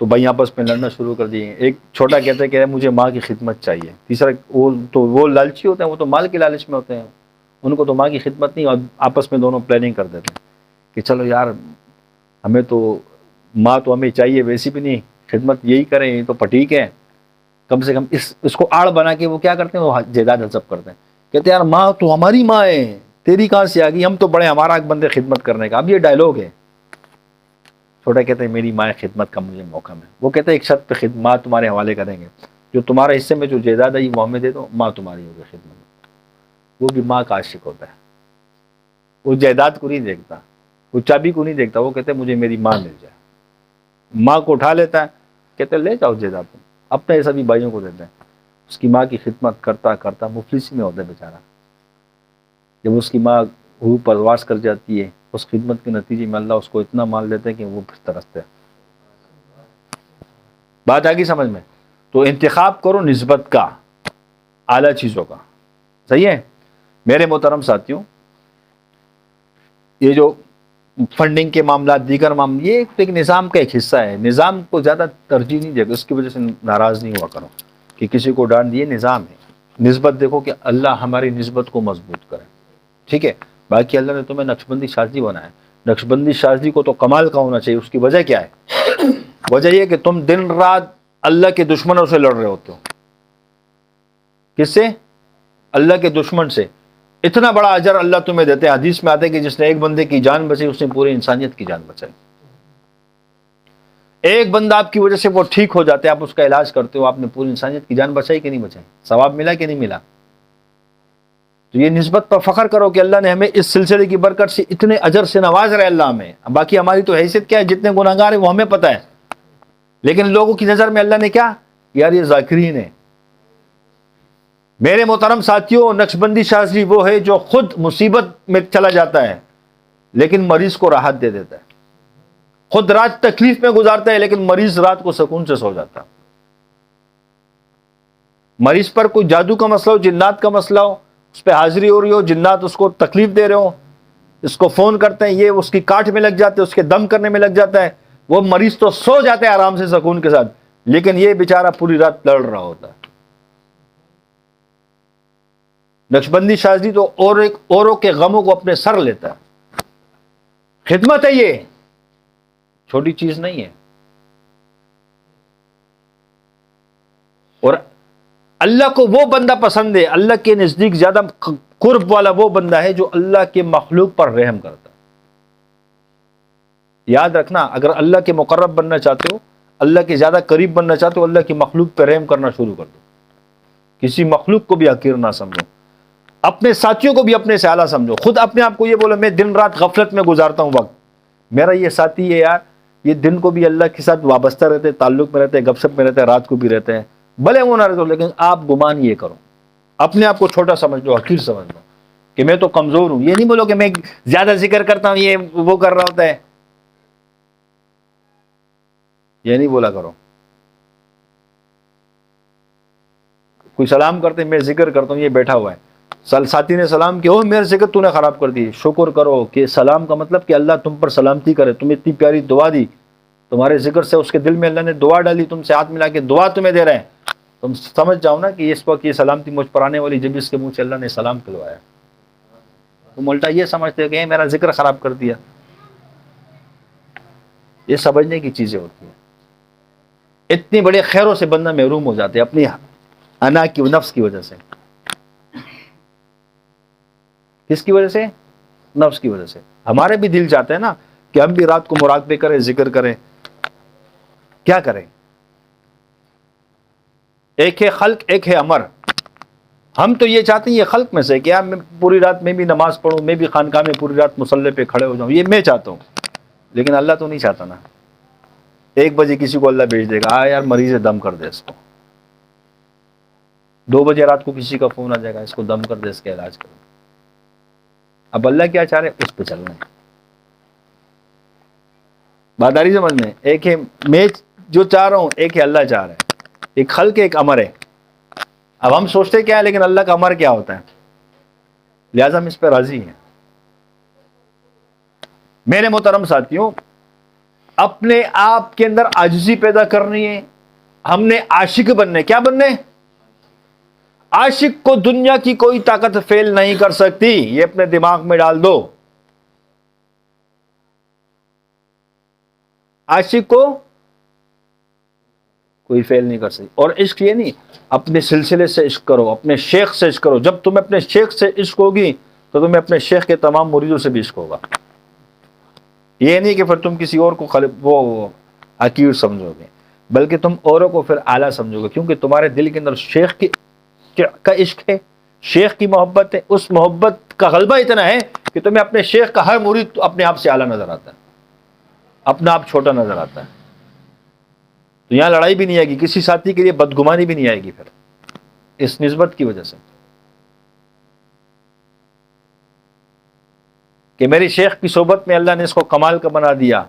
[SPEAKER 1] تو بھائی آپس میں لڑنا شروع کر دیے. ایک چھوٹا کہتا ہے کہ مجھے ماں کی خدمت چاہیے. تیسرا وہ لالچی ہوتے ہیں، وہ تو مال کے لالچ میں ہوتے ہیں، ان کو تو ماں کی خدمت نہیں. اور آپس میں دونوں پلاننگ کر دیتے ہیں کہ چلو یار ہمیں تو ماں تو ہمیں چاہیے، ویسی بھی نہیں خدمت یہی کریں، یہ تو پٹیک ہے. کم سے کم اس کو آڑ بنا کے وہ کیا کرتے ہیں، وہ جائیداد حسب کرتے ہیں. کہتے ہیں یار ماں تو ہماری ماں ہے، تیری کہاں سے آ گئی، ہم تو بڑے، ہمارا حق بندے خدمت کرنے کا. اب یہ ڈائلوگ ہے. چھوٹا کہتے ہیں میری ماں خدمت کا مجھے موقع میں. وہ کہتے ہیں ایک شرط پہ ماں تمہارے حوالے کریں گے، جو تمہارے حصے میں جو جائیداد ہے وہ ہمیں دے دو، ماں تمہاری ہوگی خدمت میں. وہ بھی ماں کا عاشق ہوتا ہے، وہ جائیداد کو نہیں دیکھتا، وہ چابی کو نہیں دیکھتا، وہ کہتے ہیں مجھے میری ماں مل جائے. ماں کو اٹھا لیتا ہے، کہتے ہیں لے جاؤ جائیداد تم. اپنے ایسا بھی بھائیوں کو دیتے ہیں. اس کی ماں کی خدمت کرتا کرتا مفلسی میں ہوتا ہے بیچارہ. جب اس کی ماں روح پرواز کر جاتی ہے، اس خدمت کے نتیجے میں اللہ اس کو اتنا مال دیتا ہے کہ وہ پھر ترستے ہیں. بات آگی سمجھ میں؟ تو انتخاب کرو نسبت کا، اعلیٰ چیزوں کا. صحیح ہے میرے محترم ساتھیوں؟ یہ جو فنڈنگ کے معاملات، دیگر معاملات، یہ ایک نظام کا ایک حصہ ہے. نظام کو زیادہ ترجیح نہیں دے گا، اس کی وجہ سے ناراض نہیں ہوا کرو کہ کسی کو ڈانٹ دیے. نظام ہے، نسبت دیکھو کہ اللہ ہماری نسبت کو مضبوط کرے. ٹھیک ہے. باقی اللہ نے تمہیں نقشبندی شاذلی بنایا ہے. نقشبندی شاذلی کو تو کمال کا ہونا چاہیے. اس کی وجہ کیا ہے؟ وجہ یہ کہ تم دن رات اللہ کے دشمنوں سے لڑ رہے ہوتے ہو. کس سے؟ اللہ کے دشمن سے. اتنا بڑا اجر اللہ تمہیں دیتے ہیں. حدیث میں آتا ہے کہ جس نے ایک بندے کی جان بچائی اس نے پوری انسانیت کی جان بچائی. ایک بندہ آپ کی وجہ سے وہ ٹھیک ہو جاتے ہیں، آپ اس کا علاج کرتے ہو، آپ نے پوری انسانیت کی جان بچائی کہ نہیں بچائی؟ ثواب ملا کہ نہیں ملا؟ تو یہ نسبت پر فخر کرو کہ اللہ نے ہمیں اس سلسلے کی برکت سے اتنے اجر سے نواز رہے اللہ ہمیں. باقی ہماری تو حیثیت کیا ہے، جتنے گناہگار ہیں وہ ہمیں پتہ ہے، لیکن لوگوں کی نظر میں اللہ نے کیا؟ یار یہ ذاکرین ہے. میرے محترم ساتھیوں، نقشبندی شاذلی وہ ہے جو خود مصیبت میں چلا جاتا ہے لیکن مریض کو راحت دے دیتا ہے. خود رات تکلیف میں گزارتا ہے لیکن مریض رات کو سکون سے سو جاتا ہے. مریض پر کوئی جادو کا مسئلہ ہو، جنات کا مسئلہ ہو، اس پہ حاضری ہو رہی ہو، جنات اس کو تکلیف دے رہے ہو، اس کو فون کرتے ہیں، یہ اس کی کاٹ میں لگ جاتے ہیں، اس کے دم کرنے میں لگ جاتا ہے، وہ مریض تو سو جاتے ہیں آرام سے سکون کے ساتھ، لیکن یہ بیچارہ پوری رات لڑ رہا ہوتا ہے. نقشبندی شاذلی تو اوروں کے غموں کو اپنے سر لیتا ہے. خدمت ہے، یہ چھوٹی چیز نہیں ہے. اور اللہ کو وہ بندہ پسند ہے، اللہ کے نزدیک زیادہ قرب والا وہ بندہ ہے جو اللہ کے مخلوق پر رحم کرتا ہے. یاد رکھنا، اگر اللہ کے مقرب بننا چاہتے ہو، اللہ کے زیادہ قریب بننا چاہتے ہو، اللہ کی مخلوق پہ رحم کرنا شروع کر دو. کسی مخلوق کو بھی حقیر نہ سمجھو، اپنے ساتھیوں کو بھی اپنے سے اعلیٰ سمجھو. خود اپنے آپ کو یہ بولو میں دن رات غفلت میں گزارتا ہوں وقت. میرا یہ ساتھی ہے یار، یہ دن کو بھی اللہ کے ساتھ وابستہ رہتے ہیں، تعلق میں رہتے ہیں، گپ شپ میں رہتے ہیں، رات کو بھی رہتے ہیں، بھلے وہ نہ رہتے ہو، لیکن آپ گمان یہ کرو، اپنے آپ کو چھوٹا سمجھ لو، حقیر سمجھ لو کہ میں تو کمزور ہوں. یہ نہیں بولو کہ میں زیادہ ذکر کرتا ہوں، یہ وہ کر رہا ہوتا ہے، یہ نہیں بولا کرو. کوئی سلام کرتے میں ذکر کرتا ہوں، یہ بیٹھا ہوا ہے، ساتھی نے سلام کیا، او میرے ذکر تو نے خراب کر دی. شکر کرو کہ سلام کا مطلب کہ اللہ تم پر سلامتی کرے، تمہیں اتنی پیاری دعا دی، تمہارے ذکر سے اس کے دل میں اللہ نے دعا ڈالی، تم سے ہاتھ ملا کے دعا تمہیں دے رہے ہیں. تم سمجھ جاؤ نا کہ اس وقت یہ سلامتی مجھ پر آنے والی جب اس کے منہ سے اللہ نے سلام کھلوایا. تم الٹا یہ سمجھتے ہو کہ میرا ذکر خراب کر دیا. یہ سمجھنے کی چیزیں ہوتی ہیں. اتنی بڑے خیروں سے بندہ محروم ہو جاتے اپنی انا کی نفس کی وجہ سے. کس کی وجہ سے؟ نفس کی وجہ سے. ہمارے بھی دل چاہتے ہیں نا کہ ہم بھی رات کو مراقبے کریں، ذکر کریں. کیا کریں؟ ایک ہے خلق، ایک ہے امر. ہم تو یہ چاہتے ہیں یہ خلق میں سے کہ میں پوری رات میں بھی نماز پڑھوں، میں بھی خانقاہ میں پوری رات مصلی پہ کھڑے ہو جاؤں، یہ میں چاہتا ہوں. لیکن اللہ تو نہیں چاہتا نا. 1 بجے کسی کو اللہ بھیج دے گا، یار مریض ہے دم کر دے اس کو. 2 بجے رات کو کسی کا فون آ جائے گا، اس کو دم کر دے، اس کا علاج کر. اب اللہ کیا چاہ رہے ہیں؟ اس پہ چلنا ہے. باداری سمجھ میں، ایک ہے میں جو چاہ رہا ہوں، ایک ہے اللہ چاہ رہا ہے. ایک خلق ہے، ایک امر ہے. اب ہم سوچتے کیا ہے، لیکن اللہ کا امر کیا ہوتا ہے، لہٰذا ہم اس پہ راضی ہیں. میرے محترم ساتھیوں، اپنے آپ کے اندر عاجزی پیدا کرنی ہے. ہم نے عاشق بننے. کیا بننے؟ عاشق کو دنیا کی کوئی طاقت فیل نہیں کر سکتی. یہ اپنے دماغ میں ڈال دو. عاشق کو کوئی فیل نہیں کر سکتی. اور عشق یہ نہیں اپنے سلسلے سے عشق کرو، اپنے شیخ سے عشق کرو. جب تمہیں اپنے شیخ سے عشق ہوگی تو تمہیں اپنے شیخ کے تمام مریدوں سے بھی عشق ہوگا. یہ نہیں کہ پھر تم کسی اور کو وہ حقیر سمجھو گے. بلکہ تم اوروں کو پھر اعلیٰ سمجھو گے، کیونکہ تمہارے دل کے اندر شیخ کا عشق ہے، شیخ کی محبت ہے. اس محبت کا غلبہ اتنا ہے کہ تمہیں اپنے شیخ کا ہر مرید اپنے آپ سے اعلیٰ نظر آتا ہے، اپنا آپ چھوٹا نظر آتا ہے. تو یہاں لڑائی بھی نہیں آئے گی، کسی ساتھی کے لیے بدگمانی بھی نہیں آئے گی پھر اس نسبت کی وجہ سے کہ میری شیخ کی صحبت میں اللہ نے اس کو کمال کا بنا دیا.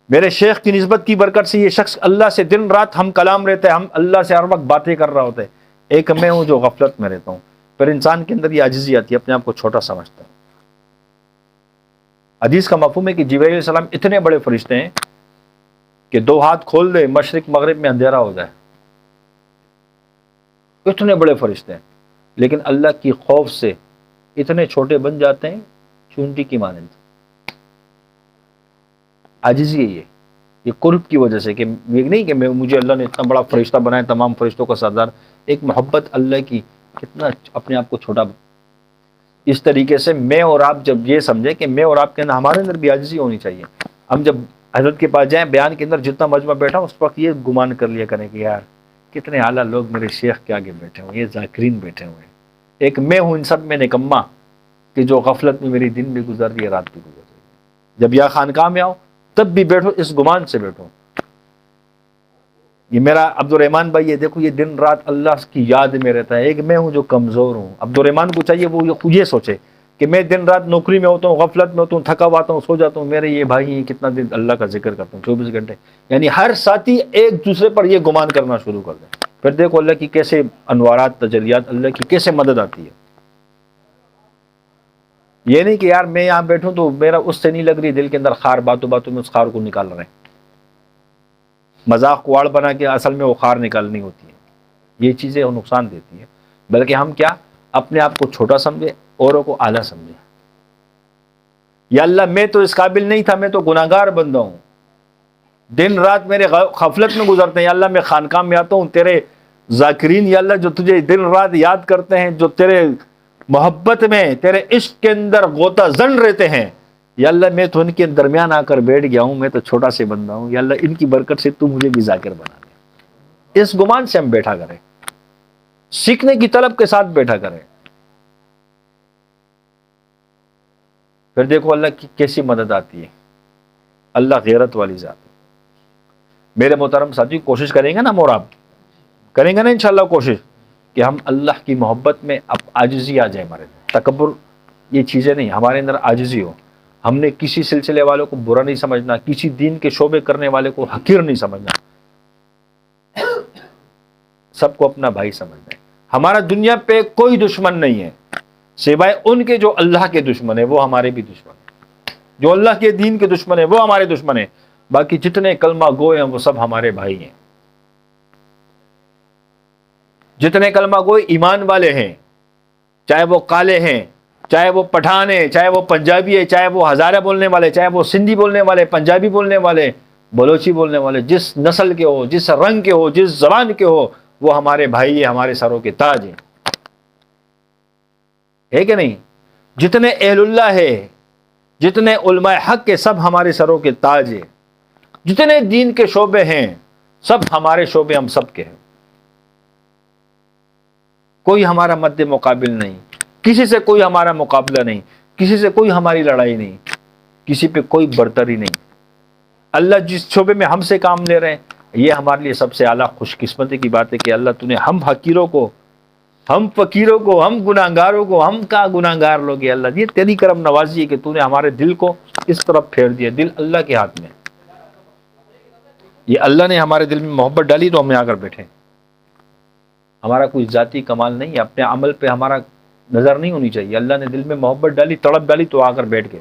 [SPEAKER 1] میرے شیخ کی نسبت کی برکت سے یہ شخص اللہ سے دن رات ہم کلام رہتے ہیں، ہم اللہ سے ہر وقت باتیں کر رہا ہوتے ہیں. ایک میں ہوں جو غفلت میں رہتا ہوں. پھر انسان کے اندر یہ عاجزی آتی ہے، اپنے آپ کو چھوٹا سمجھتا ہے. حدیث کا مفہوم ہے کہ جبرائیل علیہ السلام اتنے بڑے فرشتے ہیں کہ 2 ہاتھ کھول دے مشرق مغرب میں اندھیرا ہو جائے، اتنے بڑے فرشتے ہیں، لیکن اللہ کی خوف سے اتنے چھوٹے بن جاتے ہیں چونٹی کی مانند. عاجزی ہے یہ قرب کی وجہ سے، کہ یہ نہیں کہ مجھے اللہ نے اتنا بڑا فرشتہ بنایا، تمام فرشتوں کا سردار. ایک محبت اللہ کی، کتنا اپنے آپ کو چھوٹا. اس طریقے سے میں اور آپ جب یہ سمجھیں کہ میں اور آپ کے اندر، ہمارے اندر بھی عاجزی ہونی چاہیے. ہم جب حضرت کے پاس جائیں، بیان کے اندر جتنا مجمع بیٹھا اس وقت یہ گمان کر لیا کریں کہ یار کتنے اعلیٰ لوگ میرے شیخ کے آگے بیٹھے ہوئے، یہ ذاکرین بیٹھے ہوئے ہیں. ایک میں ہوں ان سب میں نکما کہ جو غفلت میں میری دن بھی گزر رہی ہے، رات بھی گزر رہی ہے. جب یا خانقاہ میں آؤ تب بھی بیٹھو اس گمان سے بیٹھو. یہ میرا عبد الرحمان بھائی، یہ دیکھو یہ دن رات اللہ کی یاد میں رہتا ہے. ایک میں ہوں جو کمزور ہوں. عبد الرحمان کو چاہیے وہ یہ سوچے کہ میں دن رات نوکری میں ہوتا ہوں، غفلت میں ہوتا ہوں، تھکا ہوا آتا ہوں، سو جاتا ہوں. میرے یہ بھائی کتنا دن اللہ کا ذکر کرتا ہوں 24 گھنٹے. یعنی ہر ساتھی ایک دوسرے پر یہ گمان کرنا شروع کر دیں. پھر دیکھو اللہ کی کیسے انوارات، تجلیات، اللہ کی کیسے مدد آتی ہے. یہ نہیں کہ یار میں یہاں بیٹھوں تو میرا اس سے نہیں لگ رہی، دل کے اندر خار، باتوں باتوں میں اس خار کو نکال رہے ہیں، مذاق واڑ بنا کے اصل میں وہ خار نکالنی ہوتی ہے. یہ چیزیں نقصان دیتی ہیں. بلکہ ہم کیا اپنے آپ کو چھوٹا سمجھے، اوروں کو اعلیٰ سمجھے. یا اللہ میں تو اس قابل نہیں تھا، میں تو گناہگار بندہ ہوں، دن رات میرے غفلت میں گزرتے ہیں. یا اللہ میں خانقاہ میں آتا ہوں، تیرے ذاکرین یا اللہ جو تجھے دن رات یاد کرتے ہیں، جو تیرے محبت میں، تیرے عشق کے اندر غوطہ زن رہتے ہیں، یا اللہ میں تو ان کے درمیان آ کر بیٹھ گیا ہوں، میں تو چھوٹا سے بندہ ہوں. یا اللہ ان کی برکت سے تو مجھے بھی ذاکر بنا دے. اس گمان سے ہم بیٹھا کریں، سیکھنے کی طلب کے ساتھ بیٹھا کریں. پھر دیکھو اللہ کی کیسی مدد آتی ہے. اللہ غیرت والی ذات. میرے محترم ساتھی، کوشش کریں گے نا، اور آپ کریں گے نا انشاءاللہ کوشش کہ ہم اللہ کی محبت میں اب عاجزی آ جائے ہمارے اندر. تکبر یہ چیزیں نہیں، ہمارے اندر عاجزی ہو. ہم نے کسی سلسلے والوں کو برا نہیں سمجھنا، کسی دین کے شعبے کرنے والے کو حقیر نہیں سمجھنا، سب کو اپنا بھائی سمجھنا ہے. ہمارا دنیا پہ کوئی دشمن نہیں ہے سوائے ان کے جو اللہ کے دشمن ہیں، وہ ہمارے بھی دشمن ہیں. جو اللہ کے دین کے دشمن ہیں وہ ہمارے دشمن ہیں. باقی جتنے کلمہ گوئے ہیں وہ سب ہمارے بھائی ہیں. جتنے کلمہ گوئے ایمان والے ہیں، چاہے وہ کالے ہیں، چاہے وہ پٹھان ہیں، چاہے وہ پنجابی ہے، چاہے وہ ہزارہ بولنے والے، چاہے وہ سندھی بولنے والے، پنجابی بولنے والے، بلوچی بولنے والے، جس نسل کے ہو، جس رنگ کے ہو، جس زبان کے ہو، وہ ہمارے بھائی ہیں، ہمارے سروں کے تاج ہیں. ہے کہ نہیں؟ جتنے اہل اللہ ہے، جتنے علماء حق کے، سب ہمارے سروں کے تاج ہیں. جتنے دین کے شعبے ہیں سب ہمارے شعبے، ہم سب کے ہیں. کوئی ہمارا مد مقابل نہیں، کسی سے کوئی ہمارا مقابلہ نہیں، کسی سے کوئی ہماری لڑائی نہیں، کسی پہ کوئی برتری نہیں. اللہ جس شعبے میں ہم سے کام لے رہے ہیں، یہ ہمارے لیے سب سے اعلیٰ خوش قسمتی کی بات ہے کہ اللہ تو نے ہم حقیروں کو، ہم فقیروں کو، ہم گناہگاروں کو، ہم کا گناہگار لوگ، یہ اللہ یہ تیری کرم نوازی ہے کہ تو نے ہمارے دل کو اس طرف پھیر دیا. دل اللہ کے ہاتھ میں. یہ اللہ نے ہمارے دل میں محبت ڈالی تو ہم یہاں کر بیٹھے. ہمارا کوئی ذاتی کمال نہیں ہے، اپنے عمل پہ ہمارا نظر نہیں ہونی چاہیے. اللہ نے دل میں محبت ڈالی، تڑپ ڈالی تو آ کر بیٹھ گئے.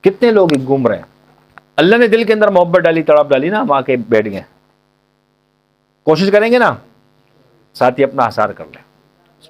[SPEAKER 1] کتنے لوگ گھوم رہے ہیں، اللہ نے دل کے اندر محبت ڈالی، تڑپ ڈالی نا، ہم آ کے بیٹھ گئے. کوشش کریں گے نا، ساتھ ہی اپنا حسار کر لیں.